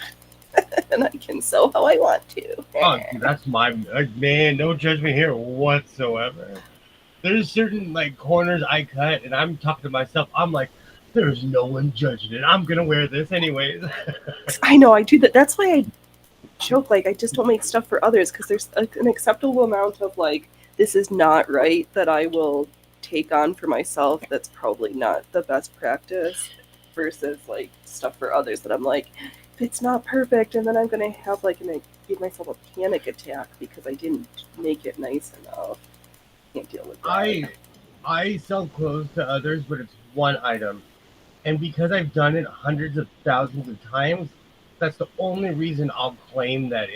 Speaker 1: And I can sew how I want to.
Speaker 2: Oh, that's my man. No judgment here whatsoever. There's certain, like, corners I cut, and I'm talking to myself. I'm like, there's no one judging it. I'm gonna wear this anyways.
Speaker 1: I know, I do that. That's why I joke, like, I just don't make stuff for others because there's an acceptable amount of, like, this is not right that I will take on for myself. That's probably not the best practice versus, like, stuff for others that I'm like, it's not perfect, and then I'm gonna have like give myself a panic attack because I didn't make it nice enough. Can't deal with that.
Speaker 2: I sell clothes to others, but it's one item, and because I've done it hundreds of thousands of times, that's the only reason I'll claim that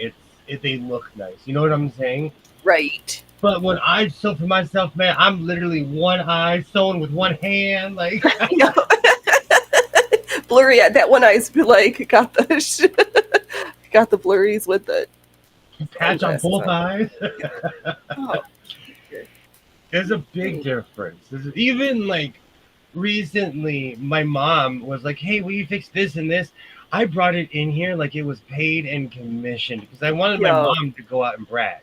Speaker 2: they look nice. You know what I'm saying?
Speaker 1: Right.
Speaker 2: But when I sew for myself, man, I'm literally one eye sewing with one hand, like.
Speaker 1: Blurry. That one eye's like got the got the blurries with it.
Speaker 2: Patch on both eyes.
Speaker 1: Oh.
Speaker 2: There's a big difference. Even like recently, my mom was like, "Hey, will you fix this and this?" I brought it in here like it was paid and commissioned because I wanted my mom to go out and brag.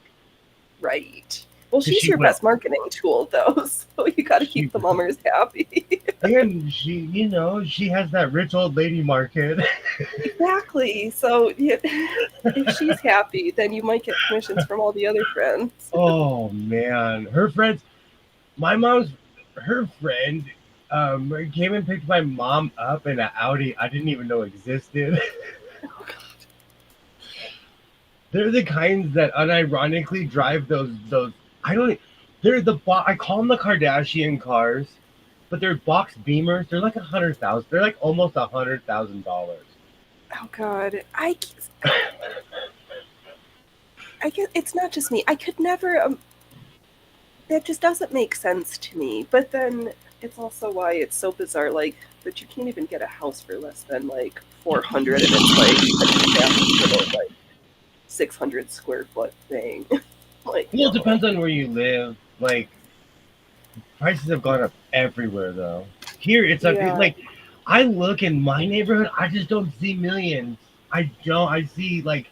Speaker 1: Right. Well,
Speaker 2: 'Cause
Speaker 1: she's
Speaker 2: she
Speaker 1: your
Speaker 2: went,
Speaker 1: best marketing tool, though, so you got to
Speaker 2: she,
Speaker 1: keep the mummers happy.
Speaker 2: and she has that rich old lady market.
Speaker 1: Exactly. So yeah, if she's happy, then you might get commissions from all the other friends.
Speaker 2: Oh man, her friends, my mom's, her friend, came and picked my mom up in an Audi I didn't even know existed. They're the kinds that unironically drive those. I don't. They're I call them the Kardashian cars, but they're box Beamers. They're like 100,000. They're like almost $100,000.
Speaker 1: Oh God, I guess it's not just me. I could never. That just doesn't make sense to me. But then it's also why it's so bizarre. Like that you can't even get a house for less than like 400, and it's like a massive little like 600 square foot thing. Like
Speaker 2: Well, it
Speaker 1: no.
Speaker 2: depends on where you live. Like prices have gone up everywhere, though. Here,
Speaker 1: Yeah.
Speaker 2: like I look in my neighborhood, I just don't see millions. I don't. I see like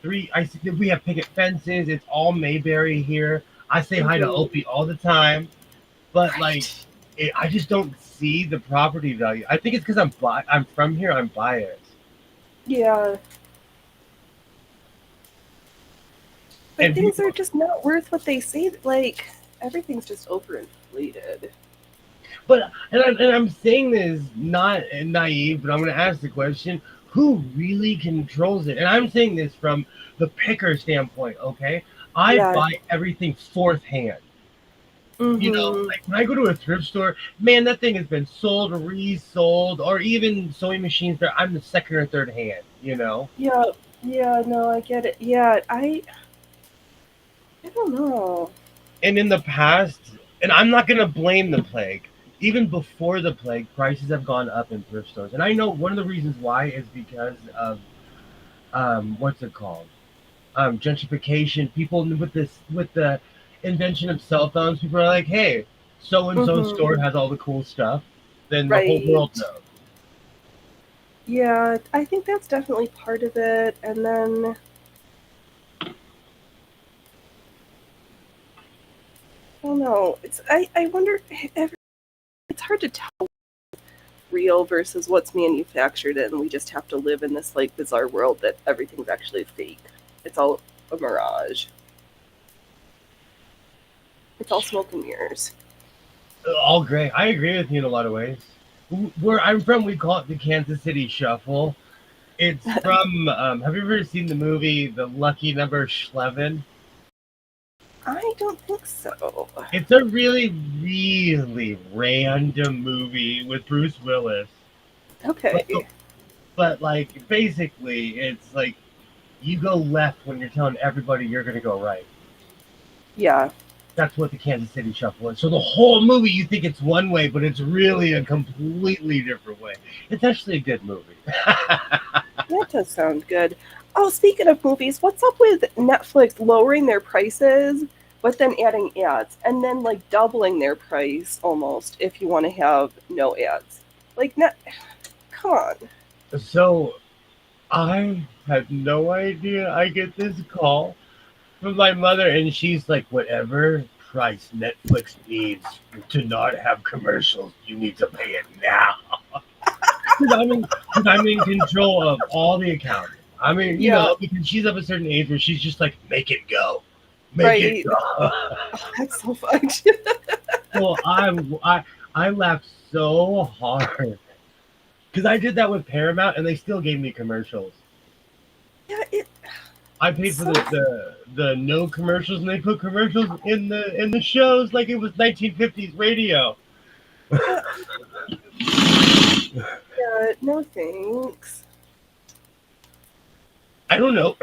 Speaker 2: three. I see we have picket fences. It's all Mayberry here. I say hi to
Speaker 1: Mhm.
Speaker 2: Opie all the time, but like
Speaker 1: Right.
Speaker 2: I just don't see the property value. I think it's because I'm from here. I'm biased,
Speaker 1: Yeah. But
Speaker 2: and
Speaker 1: things are
Speaker 2: people.
Speaker 1: just not worth what they say. Like everything's just overinflated.
Speaker 2: But and I'm saying this not naive, but I'm going to ask the question: who really controls it? And I'm saying this from the picker standpoint. Okay, I
Speaker 1: Yeah.
Speaker 2: buy everything fourth hand.
Speaker 1: Mhm.
Speaker 2: Like when I go to a thrift store, man, that thing has been sold, resold, or even sewing machines. There, I'm the second or third hand.
Speaker 1: Yeah. Yeah. No, I get it. Yeah. I don't know.
Speaker 2: And in the past, and I'm not going to blame the plague. Even before the plague, prices have gone up in thrift stores, and I know one of the reasons why is because of what's it called? Gentrification. People with the invention of cell phones, people are like, hey, so and so
Speaker 1: Mhm.
Speaker 2: store has all the cool stuff. Then the whole world
Speaker 1: Right.
Speaker 2: knows.
Speaker 1: Yeah. I think that's definitely part of it. And then I don't know. I wonder. It's hard to tell real versus what's manufactured, and we just have to live in this like bizarre world that everything's actually fake. It's all a mirage. It's all smoke and mirrors.
Speaker 2: All great. I agree with you in a lot of ways. Where I'm from, we call it the Kansas City Shuffle. It's from. Have you ever seen the movie The Lucky Number 11?
Speaker 1: I don't think so.
Speaker 2: It's a really, really random movie with Bruce Willis. But,
Speaker 1: Okay.
Speaker 2: but like, basically, it's like you go left when you're telling everybody you're going to go right.
Speaker 1: Yeah.
Speaker 2: That's what the Kansas City Shuffle is. So the whole movie, you think it's one way, but it's really a completely different way. It's actually a good movie.
Speaker 1: That does sound good. Oh, speaking of movies, what's up with Netflix lowering their prices, but then adding ads, and then like doubling their price almost if you want to have no ads? Like, come on.
Speaker 2: So I had no idea I get this call from my mother, and she's like, whatever price Netflix needs to not have commercials, you need to pay it now. Because I'm in control of all the accounts. I mean,
Speaker 1: Yeah,
Speaker 2: because she's of a certain age where she's just like, make it go, make it
Speaker 1: right.
Speaker 2: go.
Speaker 1: Oh, that's so fun.
Speaker 2: So I laughed so hard because I did that with Paramount, and they still gave me commercials.
Speaker 1: Yeah,
Speaker 2: I paid
Speaker 1: it's
Speaker 2: for
Speaker 1: so.
Speaker 2: the no commercials, and they put commercials in the shows like it was 1950s radio.
Speaker 1: Yeah, yeah, no thanks.
Speaker 2: I don't know.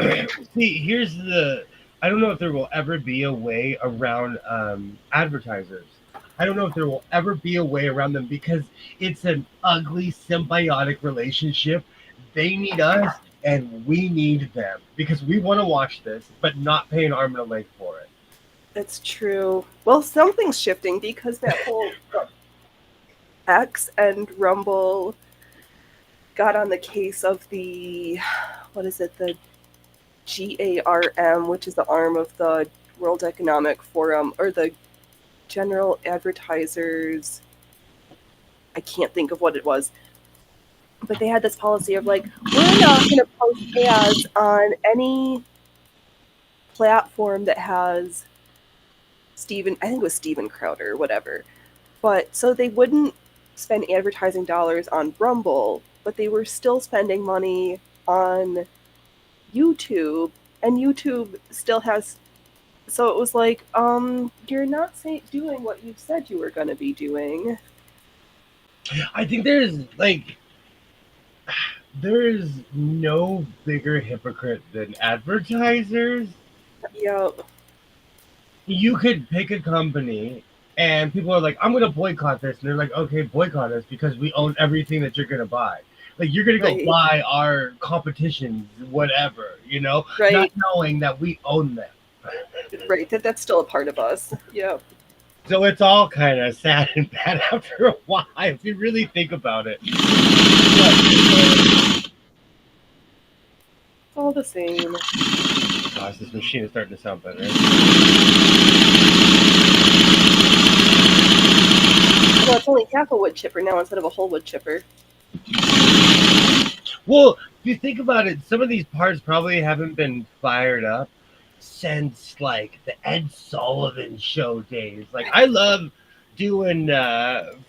Speaker 2: See, here's the. I don't know if there will ever be a way around advertisers. I don't know if there will ever be a way around them because it's an ugly symbiotic relationship. They need us, and we need them because we want to watch this, but not pay an arm and a leg for it.
Speaker 1: That's true. Well, something's shifting because that whole X and Rumble got on the case of the what is it, the GARM, which is the arm of the World Economic Forum or the General Advertisers. I can't think of what it was, but they had this policy of like, we're not going to post ads on any platform that has Steven, I think it was Steven Crowder or whatever. But so they wouldn't spend advertising dollars on Rumble, but they were still spending money on YouTube, and YouTube still has. So it was like, you're not doing what you said you were going to be doing.
Speaker 2: I think there's no bigger hypocrite than advertisers.
Speaker 1: Yep.
Speaker 2: You could pick a company and people are like, I'm going to boycott this. And they're like, okay, boycott us because we own everything that you're going to buy. Like, you're going to go
Speaker 1: Right.
Speaker 2: buy our competitions, whatever,
Speaker 1: Right.
Speaker 2: not knowing that we own them.
Speaker 1: Right, that's still a part of us. Yep.
Speaker 2: So it's all kind of sad and bad after a while, if you really think about it.
Speaker 1: It's all the same.
Speaker 2: Gosh, this machine is starting to sound better.
Speaker 1: Well, it's only half a wood chipper now instead of a whole wood chipper.
Speaker 2: Well, if you think about it, some of these parts probably haven't been fired up since like the Ed Sullivan Show days. Like, I love doing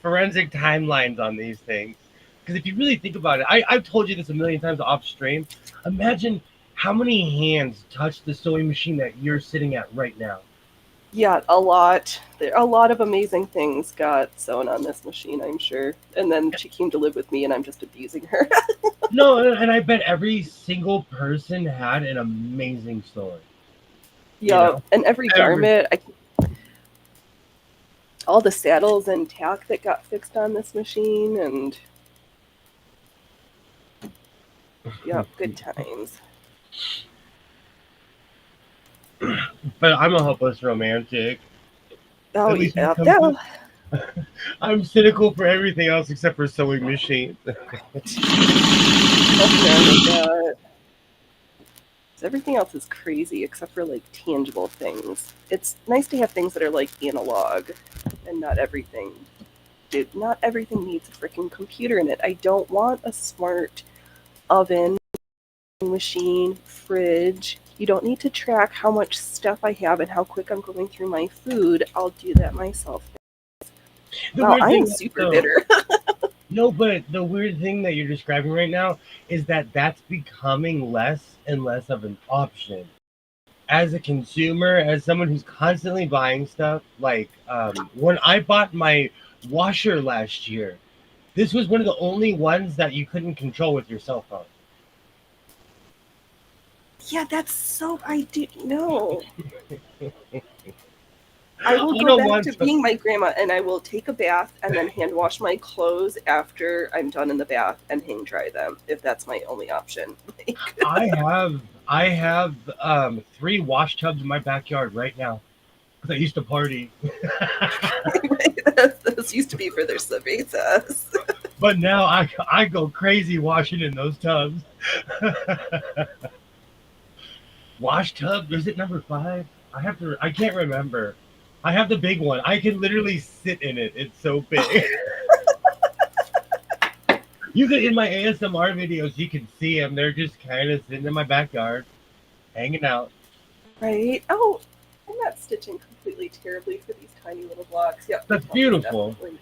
Speaker 2: forensic timelines on these things because if you really think about it, I've told you this a million times off stream. Imagine how many hands touch the sewing machine that you're sitting at right now.
Speaker 1: Yeah, a lot. A lot of amazing things got sewn on this machine, I'm sure. And then she came to live with me, and I'm just abusing her.
Speaker 2: No, and I bet every single person had an amazing story.
Speaker 1: Yeah, and every garment, all the saddles and tack that got fixed on this machine, and yeah, good times.
Speaker 2: But I'm a hopeless romantic.
Speaker 1: Oh,
Speaker 2: At least
Speaker 1: yeah,
Speaker 2: you I'm cynical for everything else except for sewing machines.
Speaker 1: Everything else is crazy except for like tangible things. It's nice to have things that are like analog, and not everything. Dude, not everything needs a freaking computer in it. I don't want a smart oven, machine, fridge. You don't need to track how much stuff I have and how quick I'm going through my food. I'll do that myself. Wow, I am super bitter.
Speaker 2: No, but the weird thing that you're describing right now is that that's becoming less and less of an option. As a consumer, as someone who's constantly buying stuff, like when I bought my washer last year, this was one of the only ones that you couldn't control with your cell phone.
Speaker 1: Yeah, that's so. I do know. I will go back to being my grandma, and I will take a bath and then hand wash my clothes after I'm done in the bath and hang dry them, if that's my only option.
Speaker 2: I have 3 wash tubs in my backyard right now because I used to party.
Speaker 1: Those used to be for their cervezas.
Speaker 2: But now I go crazy washing in those tubs. Wash tub, is it number 5? I can't remember. I have the big one. I can literally sit in it. It's so big. You can, in my ASMR videos, you can see them. They're just kind of sitting in my backyard, hanging out.
Speaker 1: Right. Oh, I'm not stitching completely terribly for these tiny little blocks. Yep.
Speaker 2: That's beautiful.
Speaker 1: Definitely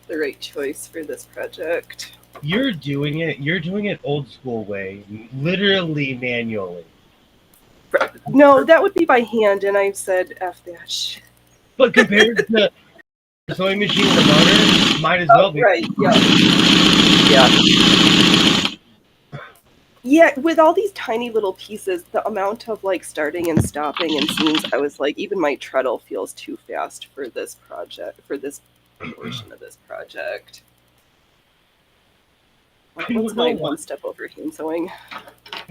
Speaker 1: the right choice for this project.
Speaker 2: You're doing it old school way, literally manually.
Speaker 1: No, that would be by hand, and I've said F that shit.
Speaker 2: But compared to the sewing machine with a motor, might as well be.
Speaker 1: Right, yeah. Yeah, with all these tiny little pieces, the amount of like starting and stopping and seams, I was like, even my treadle feels too fast for this project, for this portion of this project. What's my one step over hand sewing?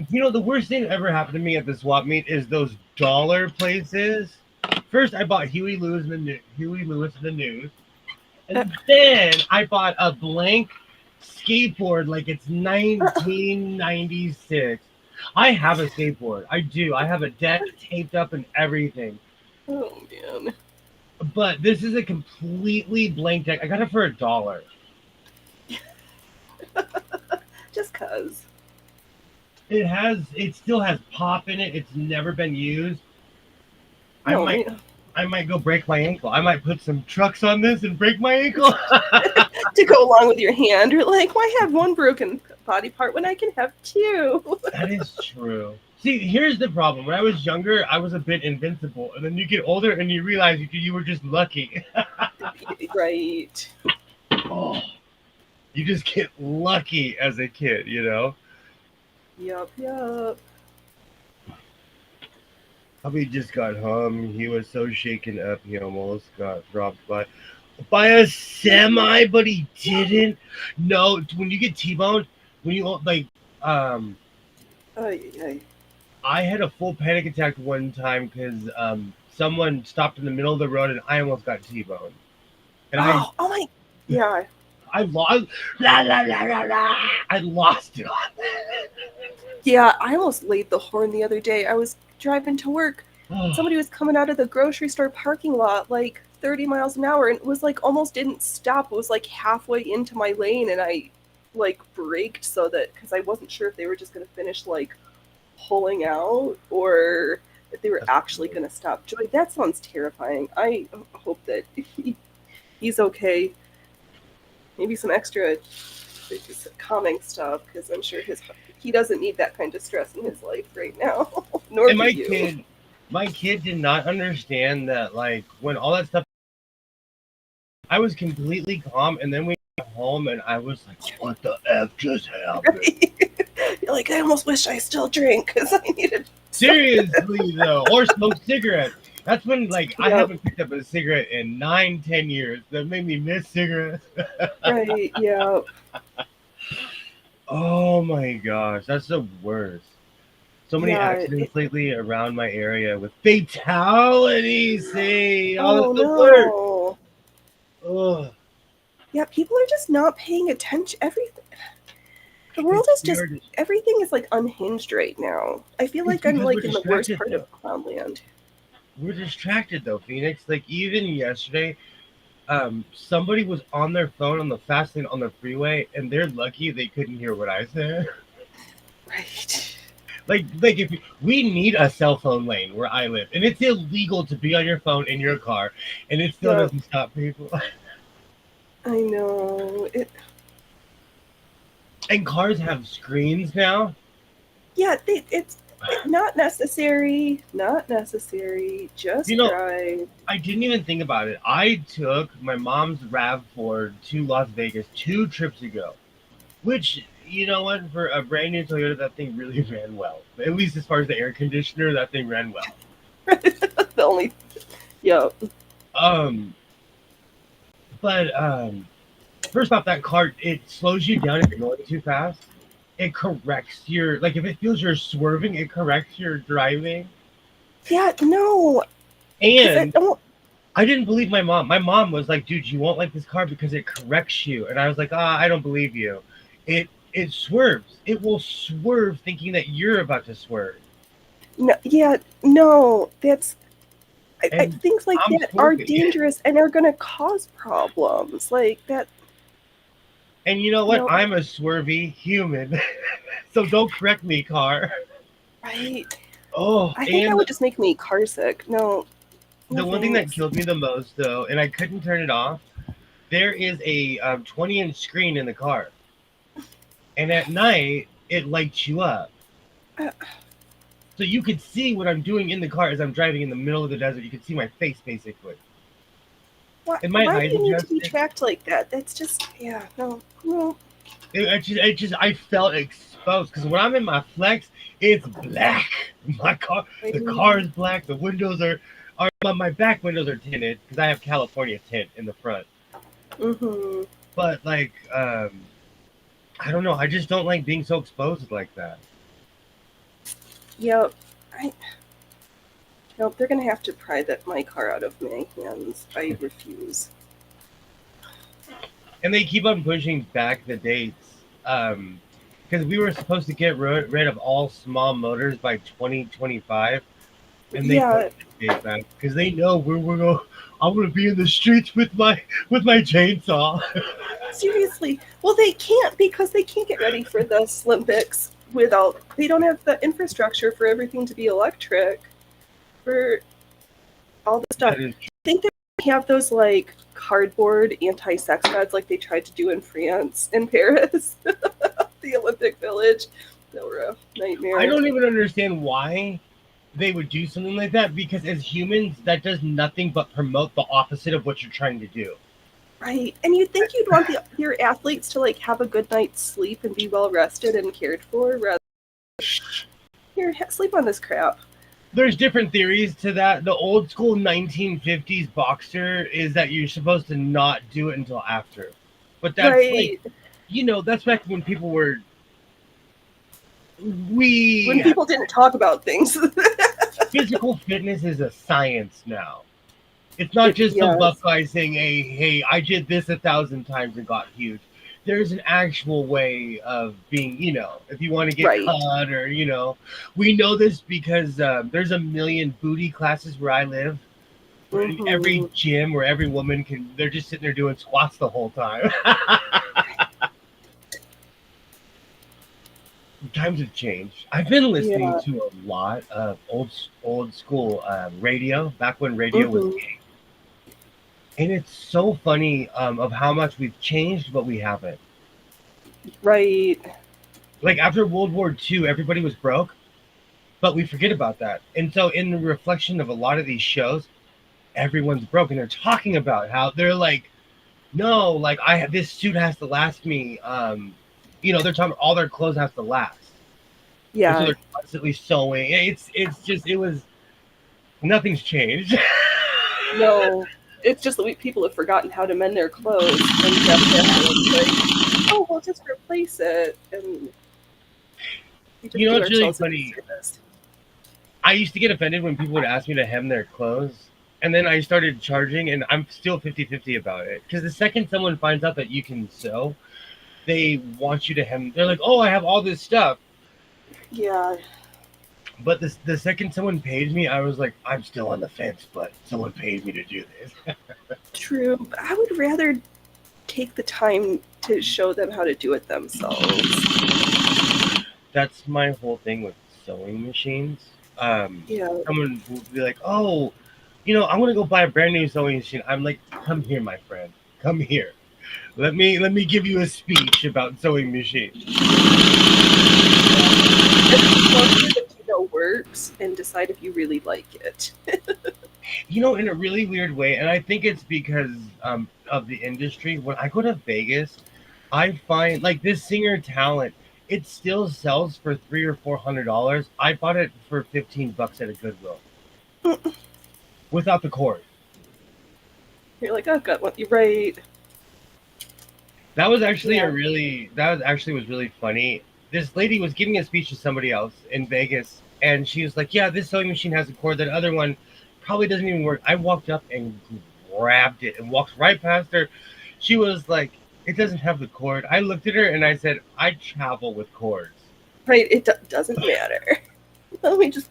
Speaker 2: The worst thing that ever happened to me at the swap meet is those dollar places. First, I bought Huey Lewis in the news, and then I bought a blank skateboard like it's 1996. I have a skateboard. I do. I have a deck taped up and everything.
Speaker 1: Oh man.
Speaker 2: But this is a completely blank deck. I got it for $1.
Speaker 1: Just cause.
Speaker 2: It still has pop in it. It's never been used. I
Speaker 1: No,
Speaker 2: might
Speaker 1: man.
Speaker 2: I might go break my ankle. I might put some trucks on this and break my ankle.
Speaker 1: To go along with your hand, you're like, why have one broken body part when I can have two?
Speaker 2: That is true. See, here's the problem. When I was younger, I was a bit invincible, and then you get older and you realize you were just lucky.
Speaker 1: Right.
Speaker 2: Oh, you just get lucky as a kid, you know.
Speaker 1: Yep.
Speaker 2: Hubby just got home. He was so shaken up, he almost got dropped by a semi, but he didn't. No, when you get T-boned, when you like, um,
Speaker 1: Ay.
Speaker 2: I had a full panic attack one time because someone stopped in the middle of the road and I almost got T-boned. And
Speaker 1: Oh my. Yeah.
Speaker 2: I lost, la, la, la, la, la. I lost it on
Speaker 1: Yeah, I almost laid the horn the other day. I was driving to work.
Speaker 2: that.
Speaker 1: Somebody was coming out of the grocery store parking lot like 30 miles an hour and it was like almost didn't stop. It was like halfway into my lane and I like braked so that because I wasn't sure if they were just going to finish like pulling out or if they were actually going to stop. Joy, that sounds terrifying. I hope that he's okay. Maybe some extra calming stuff because I'm sure he doesn't need that kind of stress in his life right now. Nor
Speaker 2: And
Speaker 1: do you.
Speaker 2: my kid did not understand that, like, when all that stuff, I was completely calm, and then we got home, and I was like, what the F just happened?
Speaker 1: Right? You're like, I almost wish I still drink because I needed.
Speaker 2: Seriously, though. Or smoke cigarettes. That's when, like, I
Speaker 1: Yep.
Speaker 2: haven't picked up a cigarette in 9-10 years. That made me miss cigarettes.
Speaker 1: Right? Yeah.
Speaker 2: Oh my gosh, that's the worst. So many
Speaker 1: Yeah.
Speaker 2: accidents lately around my area with fatalities. Say, oh,
Speaker 1: Oh
Speaker 2: that's the worst.
Speaker 1: no.
Speaker 2: Oh,
Speaker 1: Yeah, people are just not paying attention. The world is
Speaker 2: we
Speaker 1: just
Speaker 2: are just
Speaker 1: everything is like unhinged right now. I feel
Speaker 2: it's
Speaker 1: like I'm
Speaker 2: because we're
Speaker 1: like in the worst
Speaker 2: distracted
Speaker 1: part
Speaker 2: though.
Speaker 1: of Clownland.
Speaker 2: We're distracted though, Phoenix. Like even yesterday, somebody was on their phone on the fast lane on the freeway, and they're lucky they couldn't hear what I said.
Speaker 1: Right.
Speaker 2: Like if we need a cell phone lane where I live, and it's illegal to be on your phone in your car, and it still
Speaker 1: Yep.
Speaker 2: doesn't stop people.
Speaker 1: I know.
Speaker 2: And cars have screens now.
Speaker 1: Yeah, it's not necessary. Not necessary.
Speaker 2: You
Speaker 1: Just
Speaker 2: know,
Speaker 1: drive.
Speaker 2: I didn't even think about it. I took my mom's RAV4 to Las Vegas 2 trips ago, which, you know what, for a brand new Toyota, that thing really ran well. At least as far as the air conditioner, that thing ran well.
Speaker 1: The only. Yep.
Speaker 2: Um, but first off, that car, it slows you down if you're going too fast. It corrects your, like, if it feels you're swerving, it corrects your driving.
Speaker 1: Yeah. No. Because I
Speaker 2: And
Speaker 1: don't.
Speaker 2: I didn't believe my mom. My mom was like, "Dude, you won't like this car because it corrects you." And I was like, "Ah, I don't believe you. It swerves. It will swerve thinking that you're about to swerve."
Speaker 1: No. Yeah. No. That's.
Speaker 2: And
Speaker 1: Things like
Speaker 2: I'm
Speaker 1: that are
Speaker 2: swerving.
Speaker 1: dangerous and are going to cause problems. Like that.
Speaker 2: And you know what?
Speaker 1: No.
Speaker 2: I'm a swervy human. So don't correct me, car.
Speaker 1: Right.
Speaker 2: Oh,
Speaker 1: I think that
Speaker 2: and
Speaker 1: would just make me car sick. No.
Speaker 2: the
Speaker 1: No
Speaker 2: one thing that
Speaker 1: thanks.
Speaker 2: killed me the most, though, and I couldn't turn it off, there is a 20-inch screen in the car. And at night, it lights you up.
Speaker 1: Uh,
Speaker 2: So you could see what I'm doing in the car as I'm driving in the middle of the desert. You could see my face, basically.
Speaker 1: Why,
Speaker 2: And my
Speaker 1: why do
Speaker 2: eyes
Speaker 1: you need to be
Speaker 2: adjusted.
Speaker 1: tracked like that? That's just, yeah, no.
Speaker 2: I felt exposed because when I'm in my flex, it's black. The car is black. The windows are but my back windows are tinted because I have California tint in the front.
Speaker 1: Mm-hmm.
Speaker 2: But like, I don't know. I just don't like being so exposed like that.
Speaker 1: Yep. Nope, they're gonna have to pry my car out of my hands. I refuse.
Speaker 2: And they keep on pushing back the dates. Because we were supposed to get rid of all small motors by 2025. and they put
Speaker 1: Yeah,
Speaker 2: it back because they know where we're going. I'm gonna be in the streets with my chainsaw.
Speaker 1: seriously. Well, they can't because they can't get ready for the Olympics without. They don't have the infrastructure for everything to be electric for all the stuff.
Speaker 2: That is
Speaker 1: I think they have those like cardboard anti-sex beds like they tried to do in France in Paris, the Olympic Village. They were a nightmare.
Speaker 2: I don't even understand why they would do something like that because as humans, that does nothing but promote the opposite of what you're trying to do.
Speaker 1: Right, and you'd think you'd want your athletes to like have a good night's sleep and be well rested and cared for, rather here sleep on this crap.
Speaker 2: There's different theories to that. The old school 1950s boxer is that you're supposed to not do it until after. But that's like,
Speaker 1: Right,
Speaker 2: that's back when people were
Speaker 1: when
Speaker 2: we
Speaker 1: people didn't talk about things.
Speaker 2: physical fitness is a science now. It's not just some
Speaker 1: Yes,
Speaker 2: buff guy saying, hey, I did this 1,000 times and got huge. There's an actual way of being, if you want to get
Speaker 1: right.
Speaker 2: cut or, we know this because there's a million booty classes where I live. Every
Speaker 1: Hmm.
Speaker 2: gym where every woman they're just sitting there doing squats the whole time. Times have changed. I've been listening
Speaker 1: Yeah.
Speaker 2: to a lot of old school radio, back when radio was
Speaker 1: Hmm.
Speaker 2: big. And it's so funny of how much we've changed, but we haven't.
Speaker 1: Right.
Speaker 2: Like after World War II, everybody was broke, but we forget about that. And so, in the reflection of a lot of these shows, everyone's broke, and they're talking about how they're like, no, like this suit has to last me. They're talking all their clothes have to last, and so
Speaker 1: Yeah.
Speaker 2: they're constantly sewing. It's just nothing's changed.
Speaker 1: No. It's just that people have forgotten how to mend their clothes and just have to like, oh, we'll just replace it, and we just do
Speaker 2: It's really
Speaker 1: ourselves a
Speaker 2: funny.
Speaker 1: disservice.
Speaker 2: I used to get offended when people would ask me to hem their clothes. And then I started charging, and I'm still 50-50 about it. Because the second someone finds out that you can sew, they want you to hem. They're like, oh, I have all this stuff.
Speaker 1: Yeah.
Speaker 2: But the second someone paid me, I was like, I'm still on the fence, but someone paid me to do this.
Speaker 1: True. But I would rather take the time to show them how to do it themselves.
Speaker 2: That's my whole thing with sewing machines.
Speaker 1: Yeah.
Speaker 2: Someone will be like, oh, I want to go buy a brand new sewing machine. I'm like, come here, my friend. Come here. Let me give you a speech about sewing machines.
Speaker 1: It's closer that you know works and decide if you really like it.
Speaker 2: In a really weird way, and I think it's because of the industry. When I go to Vegas, I find like this singer talent. It still sells for $300 or $400. I bought it for $15 at a Goodwill without the cord.
Speaker 1: You're like, I've got one. You're right.
Speaker 2: That was actually
Speaker 1: Yeah.
Speaker 2: was really funny. This lady was giving a speech to somebody else in Vegas, and she was like, "Yeah, this sewing machine has a cord. That other one probably doesn't even work." I walked up and grabbed it and walked right past her. She was like, "It doesn't have the cord." I looked at her and I said, "I travel with cords."
Speaker 1: Right. It doesn't matter. Let me just.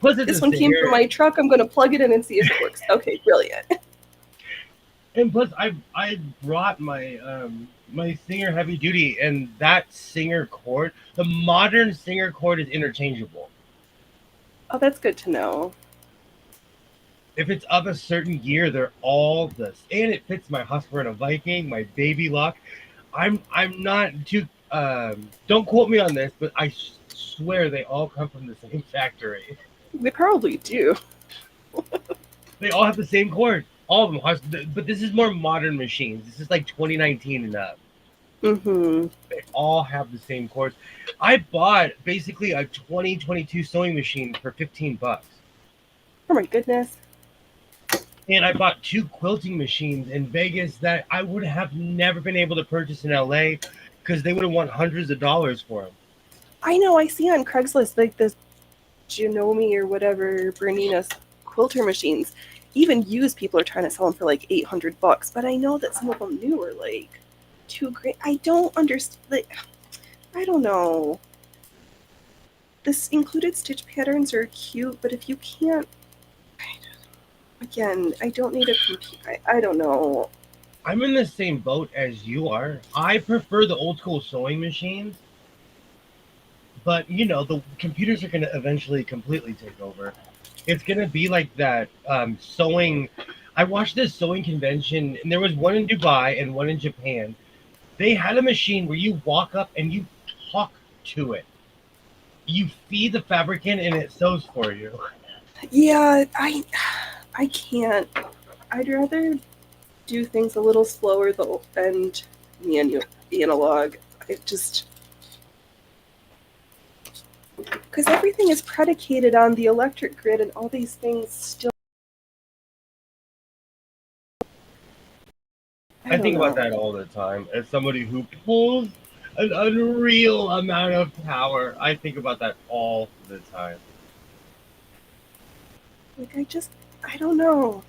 Speaker 2: Plus, it's
Speaker 1: This
Speaker 2: a
Speaker 1: one came from
Speaker 2: singer,
Speaker 1: my truck. I'm going to plug it in and see if it works. Okay, brilliant.
Speaker 2: and plus, I brought my Singer heavy duty, and that Singer cord, the modern Singer cord is interchangeable.
Speaker 1: Oh, that's good to know.
Speaker 2: If it's of a certain year, they're all this, and it fits my Husqvarna Viking, my Baby Lock. I'm not too. Don't quote me on this, but I swear they all come from the same factory.
Speaker 1: They probably do.
Speaker 2: They all have the same cord. All of them. But this is more modern machines. This is like 2019 and up.
Speaker 1: Mm-hmm.
Speaker 2: They all have the same cords. I bought basically a 2022 sewing machine for $15.
Speaker 1: Oh my goodness.
Speaker 2: And I bought 2 quilting machines in Vegas that I would have never been able to purchase in LA because they would have won hundreds of dollars for them.
Speaker 1: I know. I see on Craigslist like this Genomi or whatever Bernina's quilter machines. Even used, people are trying to sell them for like $800. But I know that some of them new are like $2 grand. I don't understand. Like, I don't know. this included stitch patterns are cute, but if you can't, again, I don't need a computer. I don't know.
Speaker 2: I'm in the same boat as you are. I prefer the old school sewing machines, but the computers are going to eventually completely take over. It's going to be like that sewing. I watched this sewing convention, and there was one in Dubai and one in Japan. They had a machine where you walk up and you talk to it. You feed the fabric in, and it sews for you.
Speaker 1: Yeah, I can't. I'd rather do things a little slower though and analog. It just because everything is predicated on the electric grid and all these things still.
Speaker 2: I
Speaker 1: don't
Speaker 2: think about
Speaker 1: know.
Speaker 2: that all the time. As somebody who pulls an unreal amount of power, I think about that all the time.
Speaker 1: Like I don't know.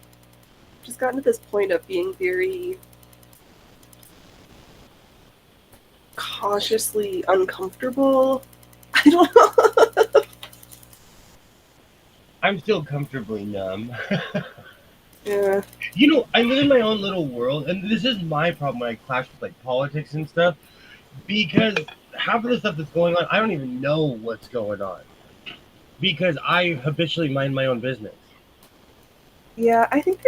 Speaker 1: Just gotten to this point of being very cautiously uncomfortable. I don't know.
Speaker 2: I'm still comfortably numb.
Speaker 1: Yeah.
Speaker 2: I live in my own little world, and this is my problem when I clash with like politics and stuff, because half of the stuff that's going on, I don't even know what's going on because I habitually mind my own business.
Speaker 1: Yeah, I think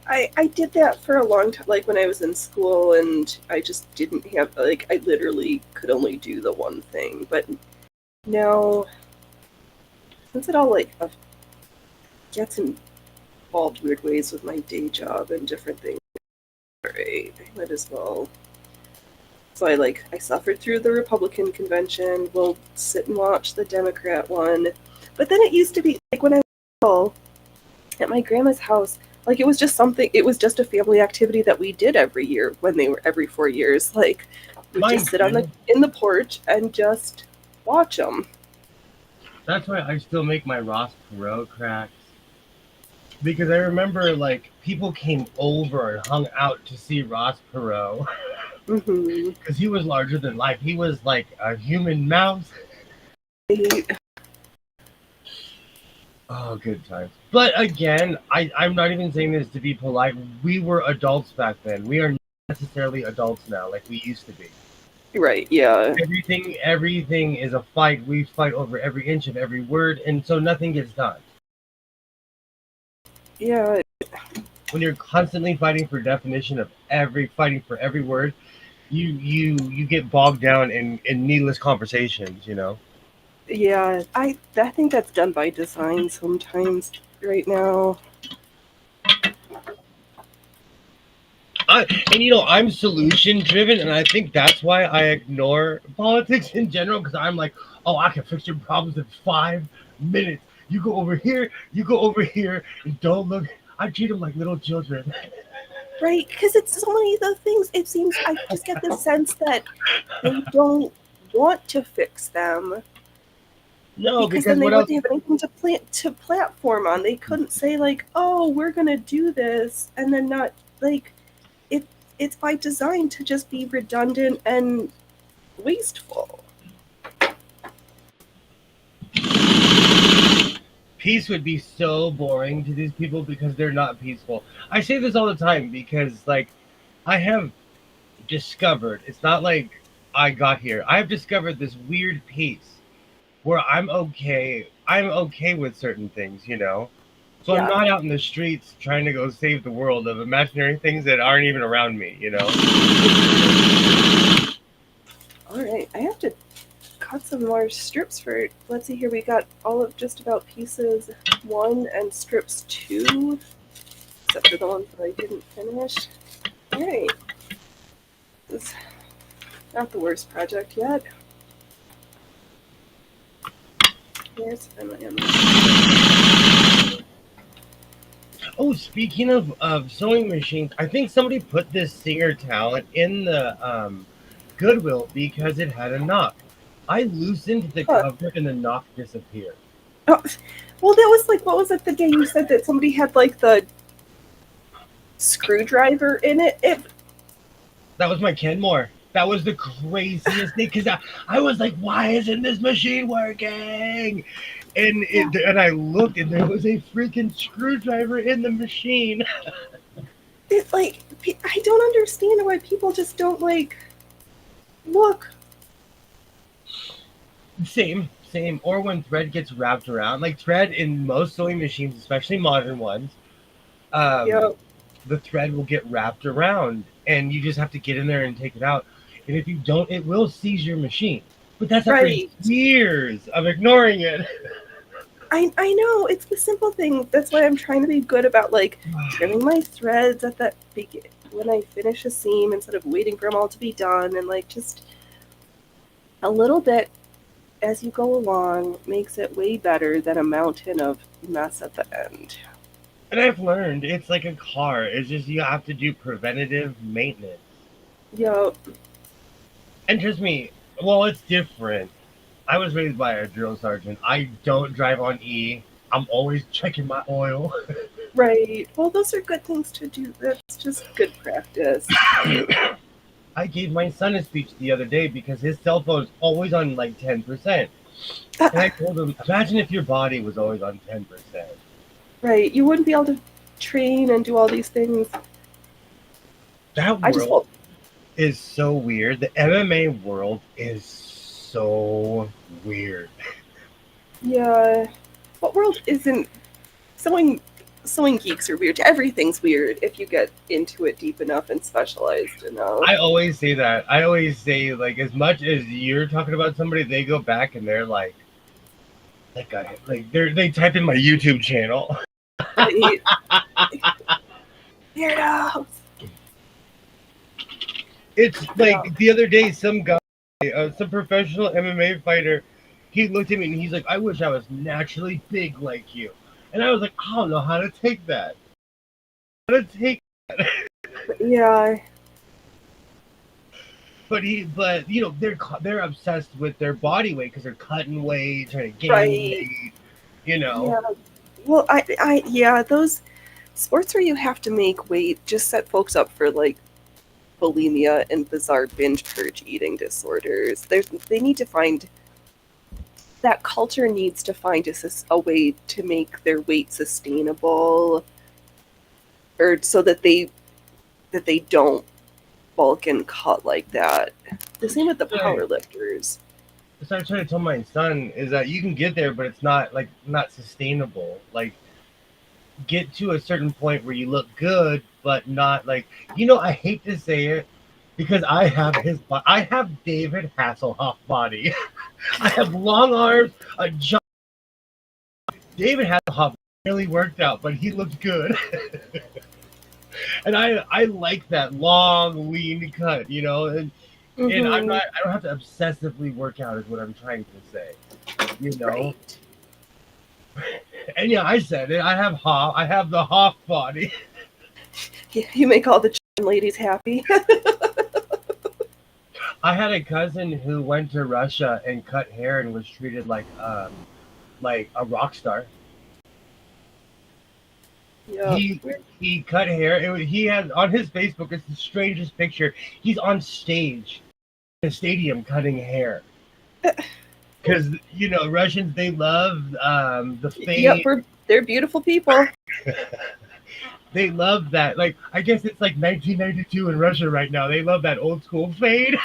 Speaker 1: I did that for a long time, like when I was in school, and I just didn't have, like, I literally could only do the one thing. But now, since it all, like, gets involved weird ways with my day job and different things, right, I might as well. So I suffered through the Republican convention, we'll sit and watch the Democrat one. But then it used to be, like, when I was little, at my grandma's house, like it was just a family activity that we did every year when they were every 4 years. Like we'd
Speaker 2: Mine
Speaker 1: just sit on
Speaker 2: too.
Speaker 1: in the porch and just watch them.
Speaker 2: That's why I still make my Ross Perot cracks. Because I remember like people came over and hung out to see Ross Perot
Speaker 1: Mm-hmm.
Speaker 2: because he was larger than life. He was like a human mouse. Oh, good times. But again, I'm not even saying this to be polite. We were adults back then. We are not necessarily adults now like we used to be.
Speaker 1: Right, yeah.
Speaker 2: Everything is a fight. We fight over every inch of every word, and so nothing gets done.
Speaker 1: Yeah.
Speaker 2: When you're constantly fighting for definition of fighting for every word, you get bogged down in needless conversations.
Speaker 1: Yeah. I think that's done by design sometimes right now.
Speaker 2: I'm solution driven, and I think that's why I ignore politics in general because I'm like, oh, I can fix your problems in 5 minutes. You go over here, you go over here, and don't look. I treat them like little children.
Speaker 1: Right, because it's so many of the things, it seems I just get the sense that they don't want to fix them.
Speaker 2: No,
Speaker 1: Because
Speaker 2: because
Speaker 1: then they
Speaker 2: what else?
Speaker 1: wouldn't have anything to platform on. They couldn't say like, "Oh, we're gonna do this," and then not like it. It's by design to just be redundant and wasteful.
Speaker 2: Peace would be so boring to these people because they're not peaceful. I say this all the time because, like, I have discovered it's not like I got here. I have discovered this weird peace where I'm okay. I'm okay with certain things. So I'm
Speaker 1: Yeah.
Speaker 2: not out in the streets trying to go save the world of imaginary things that aren't even around me.
Speaker 1: All right, I have to cut some more strips for. Let's see here. We got all of just about pieces 1 and strips 2, except for the ones that I didn't finish. All right. This is not the worst project yet. Here's my
Speaker 2: Oh, speaking of sewing machines, I think somebody put this Singer talent in the Goodwill because it had a knock. I loosened the
Speaker 1: Huh.
Speaker 2: cover and the knock disappeared.
Speaker 1: Oh, well, that was like, what was it the day you said that somebody had like the screwdriver in it?
Speaker 2: That was my Kenmore. That was the craziest thing because I was like, why isn't this machine working? And I looked and there was a freaking screwdriver in the machine.
Speaker 1: It's like I don't understand why people just don't like look.
Speaker 2: Same. Or when thread gets wrapped around, like thread in most sewing machines, especially modern ones,
Speaker 1: Yeah,
Speaker 2: the thread will get wrapped around, and you just have to get in there and take it out. And if you don't, it will seize your machine. But that's after
Speaker 1: right.
Speaker 2: years of ignoring it.
Speaker 1: I know it's the simple thing. That's why I'm trying to be good about like trimming my threads at that when I finish a seam instead of waiting for them all to be done, and like just a little bit as you go along makes it way better than a mountain of mess at the end.
Speaker 2: And I've learned it's like a car. It's just you have to do preventative maintenance.
Speaker 1: Yeah,
Speaker 2: And trust me, well, it's different. I was raised by a drill sergeant. I don't drive on E. I'm always checking my oil.
Speaker 1: right. Well, those are good things to do. That's just good practice.
Speaker 2: I gave my son a speech the other day because his cell phone is always on like 10%. And I told him, imagine if your body was always on 10%.
Speaker 1: Right. You wouldn't be able to train and do all these things.
Speaker 2: That
Speaker 1: I just
Speaker 2: world
Speaker 1: hope.
Speaker 2: is so weird. The MMA world is so weird.
Speaker 1: Yeah. What world isn't sewing geeks are weird. Everything's weird if you get into it deep enough and specialized enough.
Speaker 2: I always say that. I always say, like, as much as you're talking about somebody, they go back and they're like they type in my YouTube channel.
Speaker 1: Right. Weirdos.
Speaker 2: It's
Speaker 1: Yeah.
Speaker 2: like the other day, some guy, some professional MMA fighter, he looked at me and he's like, "I wish I was naturally big like you," and I was like, "I don't know how to take that. How to take."
Speaker 1: Yeah.
Speaker 2: But you know, they're obsessed with their body weight because they're cutting weight, trying to gain
Speaker 1: Right.
Speaker 2: weight. You know,
Speaker 1: Yeah. Well, yeah, those sports where you have to make weight just set folks up for like bulimia and bizarre binge purge eating disorders. They need to find that culture needs to find a way to make their weight sustainable, or so that they don't bulk and cut like that. The same with the power lifters.
Speaker 2: that's what I'm trying to tell my son is that you can get there, but it's not sustainable. Like get to a certain point where you look good, but not like I hate to say it because I have I have David Hasselhoff body. I have long arms, a giant. David Hasselhoff really worked out, but he looked good. And I like that long, lean cut, and
Speaker 1: Mm-hmm.
Speaker 2: I don't have to obsessively work out is what I'm trying to say, you know.
Speaker 1: Right.
Speaker 2: And yeah, I said it. I have the Hoff body.
Speaker 1: You make all the ladies happy.
Speaker 2: I had a cousin who went to Russia and cut hair and was treated like a rock star.
Speaker 1: Yeah.
Speaker 2: He cut hair. He has on his Facebook. It's the strangest picture. He's on stage in a stadium cutting hair. Because Russians, they love the fame.
Speaker 1: Yep, they're beautiful people.
Speaker 2: They love that. Like I guess it's like 1992 in Russia right now. They love that old school fade.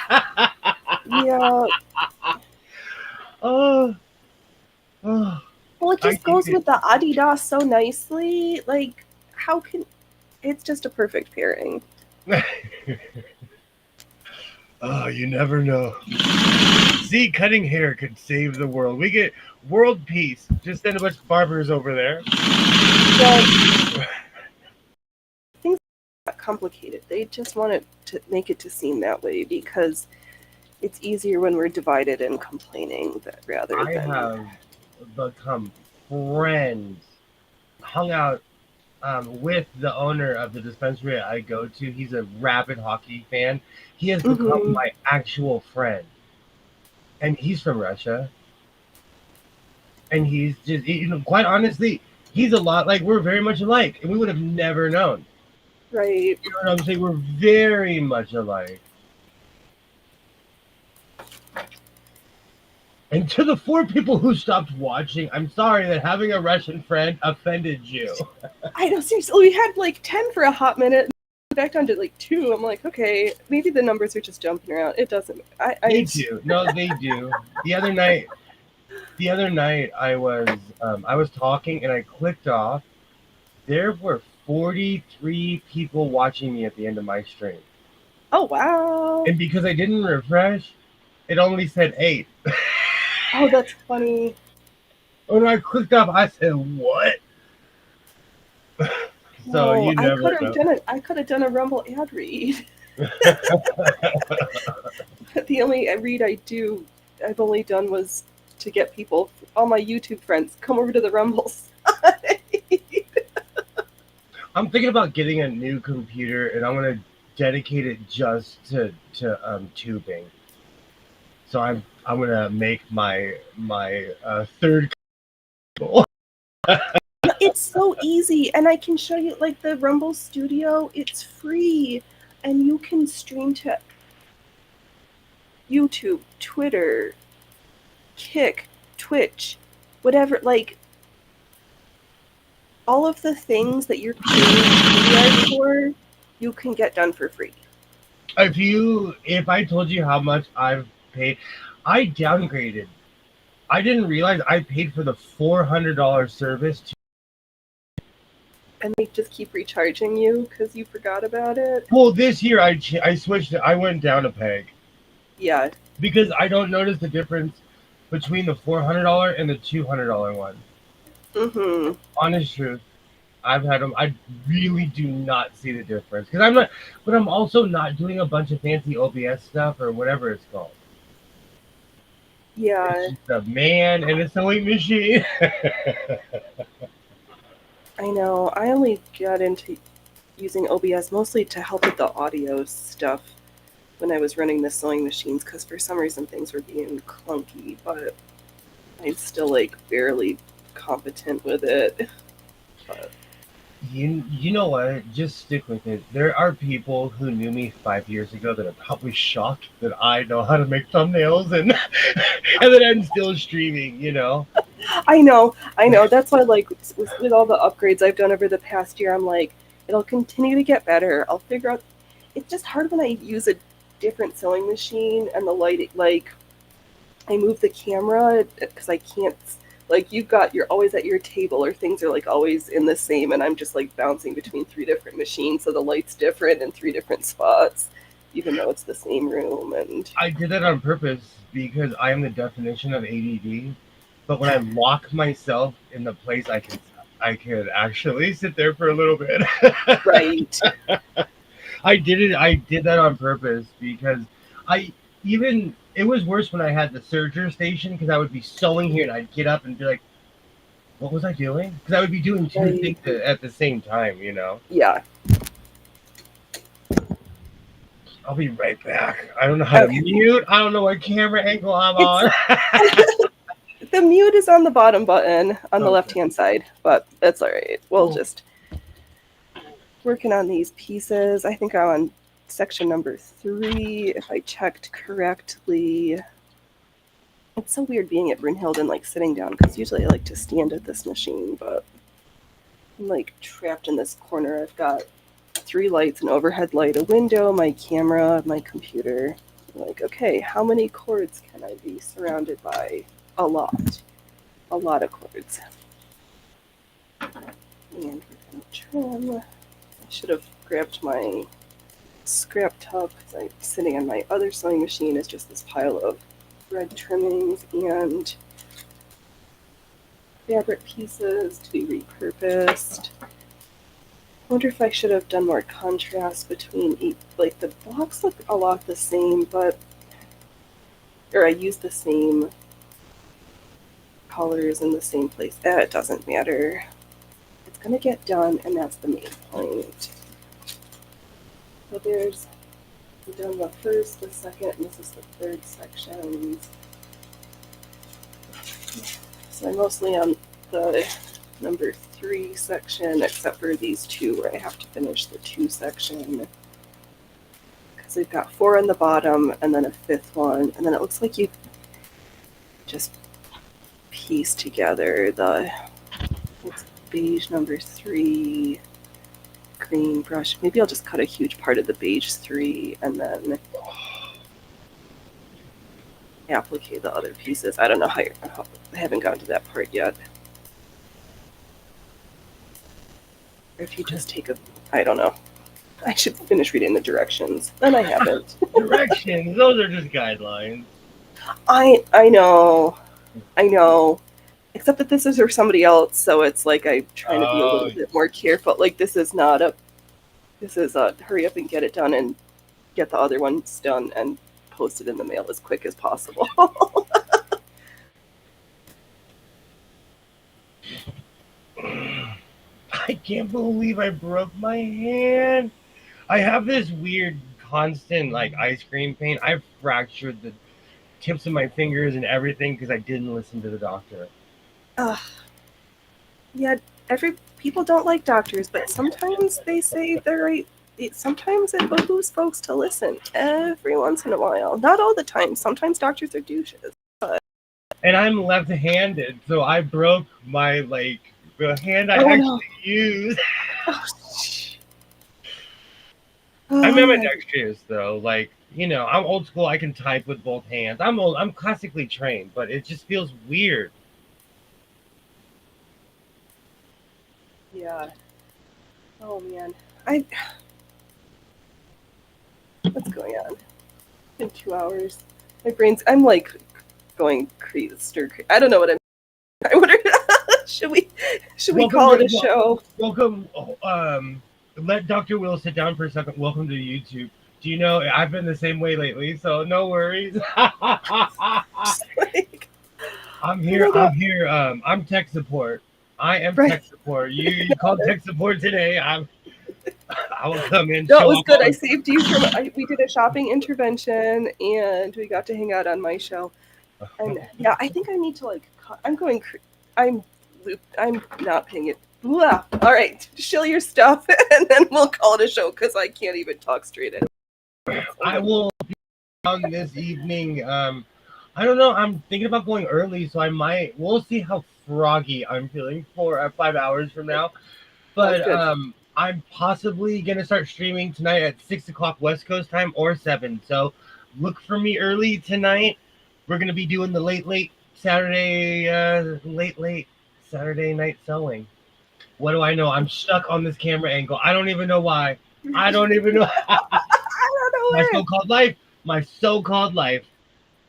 Speaker 1: Yeah.
Speaker 2: Oh,
Speaker 1: Well, it just goes with the Adidas so nicely. Like, how can it's just a perfect pairing.
Speaker 2: Oh, you never know. See, cutting hair could save the world. We get world peace. Just send a bunch of barbers over there.
Speaker 1: Well, things are not complicated. They just want it to make it to seem that way because it's easier when we're divided and complaining rather
Speaker 2: I
Speaker 1: than.
Speaker 2: have become friends, hung out with the owner of the dispensary I go to. He's a rabid hockey fan. He has become my actual friend. And he's from Russia. And he's just, quite honestly, he's a lot like we're very much alike. And we would have never known.
Speaker 1: Right.
Speaker 2: You know what I'm saying? We're very much alike. And to the 4 people who stopped watching, I'm sorry that having a Russian friend offended you.
Speaker 1: I know, seriously, we had like 10 for a hot minute. Back down to like 2. I'm like, okay, maybe the numbers are just jumping around. It doesn't.
Speaker 2: They do. No, they do. The other night, I was talking and I clicked off. There were 43 people watching me at the end of my stream.
Speaker 1: Oh, wow.
Speaker 2: And because I didn't refresh, it only said 8.
Speaker 1: Oh, that's funny.
Speaker 2: When I clicked off, I said, "What?" So
Speaker 1: No,
Speaker 2: you never know.
Speaker 1: I could have done a Rumble ad read. The only read I've only done was to get people, all my YouTube friends, come over to the Rumble side.
Speaker 2: I'm thinking about getting a new computer, and I'm gonna dedicate it just to tubing. So I'm gonna make my third.
Speaker 1: It's so easy, and I can show you, like, the Rumble Studio. It's free, and you can stream to YouTube, Twitter, Kick, Twitch, whatever. Like, all of the things that you're paying StreamYard for, you can get done for free.
Speaker 2: If I told you how much I've paid, I downgraded. I didn't realize I paid for the $400 service.
Speaker 1: And they just keep recharging you because you forgot about it.
Speaker 2: Well, this year I switched it. I went down a peg.
Speaker 1: Yeah.
Speaker 2: Because I don't notice the difference between the $400 and the $200 one.
Speaker 1: Mm-hmm.
Speaker 2: Honest truth, I've had them. I really do not see the difference because I'm also not doing a bunch of fancy OBS stuff or whatever it's called.
Speaker 1: Yeah.
Speaker 2: It's just a man and a sewing machine.
Speaker 1: I know. I only got into using OBS mostly to help with the audio stuff when I was running the sewing machines, because for some reason things were being clunky, but I'm still like barely competent with it. But
Speaker 2: You know what? Just stick with it. There are people who knew me 5 years ago that are probably shocked that I know how to make thumbnails and and that I'm still streaming. You know.
Speaker 1: I know. That's why, like, with all the upgrades I've done over the past year, I'm like, it'll continue to get better. I'll figure out. It's just hard when I use a different sewing machine and the light, like, I move the camera because I can't, like, you're always at your table, or things are like always in the same, and I'm just like bouncing between 3 different machines, so the light's different in 3 different spots, even though it's the same room. And
Speaker 2: I did that on purpose because I am the definition of ADD. But when I lock myself in the place, I could actually sit there for a little bit.
Speaker 1: right.
Speaker 2: I did that on purpose because it was worse when I had the serger station because I would be sewing here and I'd get up and be like, what was I doing? Because I would be doing 2 things at the same time, you know?
Speaker 1: Yeah.
Speaker 2: I'll be right back. I don't know how to mute. I don't know what camera angle I'm on.
Speaker 1: The mute is on the bottom button on the left-hand side, but that's all right. We'll just working on these pieces. I think I'm on section number 3, if I checked correctly. It's so weird being at Brunhild and like sitting down, because usually I like to stand at this machine, but I'm like trapped in this corner. I've got 3 lights, an overhead light, a window, my camera, my computer. I'm like, okay, how many cords can I be surrounded by? A lot of cords. And we're going to trim. I should have grabbed my scrap tub because I'm sitting on my other sewing machine. It's just this pile of red trimmings and fabric pieces to be repurposed. I wonder if I should have done more contrast between each. Like, the blocks look a lot the same, or I use the same colors in the same place. It doesn't matter. It's gonna get done, and that's the main point. So we've done the first, the second, and this is the third section. So I'm mostly on the number 3 section, except for these 2 where I have to finish the 2 section. Because we've got 4 on the bottom, and then a 5th one, and then it looks like you just piece together it's beige number 3, green brush. Maybe I'll just cut a huge part of the beige 3 and then applicate the other pieces. I don't know how I haven't gotten to that part yet. Or if you just take I don't know. I should finish reading the directions. And I haven't.
Speaker 2: Directions, those are just guidelines.
Speaker 1: I know. Except that this is for somebody else, so it's like I'm trying to be a little bit more careful. Like this is a hurry up and get it done and get the other ones done and post it in the mail as quick as possible.
Speaker 2: I can't believe I broke my hand. I have this weird constant like ice cream pain. I fractured the tips of my fingers and everything because I didn't listen to the doctor.
Speaker 1: Yeah, people don't like doctors, but sometimes they say they're right. Sometimes it behooves folks to listen every once in a while. Not all the time. Sometimes doctors are douches.
Speaker 2: And I'm left-handed, so I broke my the hand I actually use. I'm ambidextrous though. I'm old school. I can type with both hands. I'm classically trained, but it just feels weird.
Speaker 1: Yeah. Oh man. What's going on? It's been 2 hours. I'm like going crazy, stir crazy. I don't know what I wonder. Should we call it a show?
Speaker 2: Welcome. Let Dr. Will sit down for a second. Welcome to YouTube. Do you know I've been the same way lately, so no worries. I'm here. I'm tech support. I am tech support. You called tech support today. I will come in.
Speaker 1: No, it was good. I saved you from. We did a shopping intervention, and we got to hang out on my show. And yeah, I think I need to I'm not paying it. Blah. All right, shill your stuff, and then we'll call it a show because I can't even talk straight.
Speaker 2: I will be on this evening. I don't know. I'm thinking about going early, so we'll see how froggy I'm feeling for 5 hours from now. But I'm possibly gonna start streaming tonight at 6:00 West Coast time or 7. So look for me early tonight. We're gonna be doing the late Saturday night sewing. What do I know? I'm stuck on this camera angle. I don't even know why. I don't even know.
Speaker 1: I don't know.
Speaker 2: My so-called life.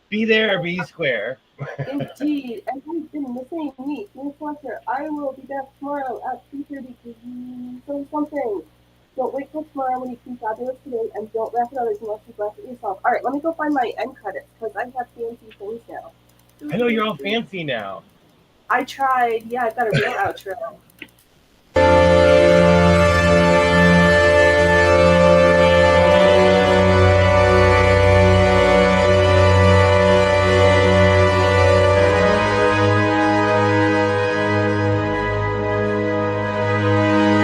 Speaker 2: Be there or be square.
Speaker 1: Indeed. And you've been missing me, Miss Fletcher. I will be back tomorrow at 2:30 to say something. Don't wait till tomorrow when you can fabulous today, and don't laugh at others unless you laugh at yourself. All right, let me go find my end credits because I have fancy things now.
Speaker 2: I know you're all fancy now.
Speaker 1: I tried. Yeah, I've got a real outro.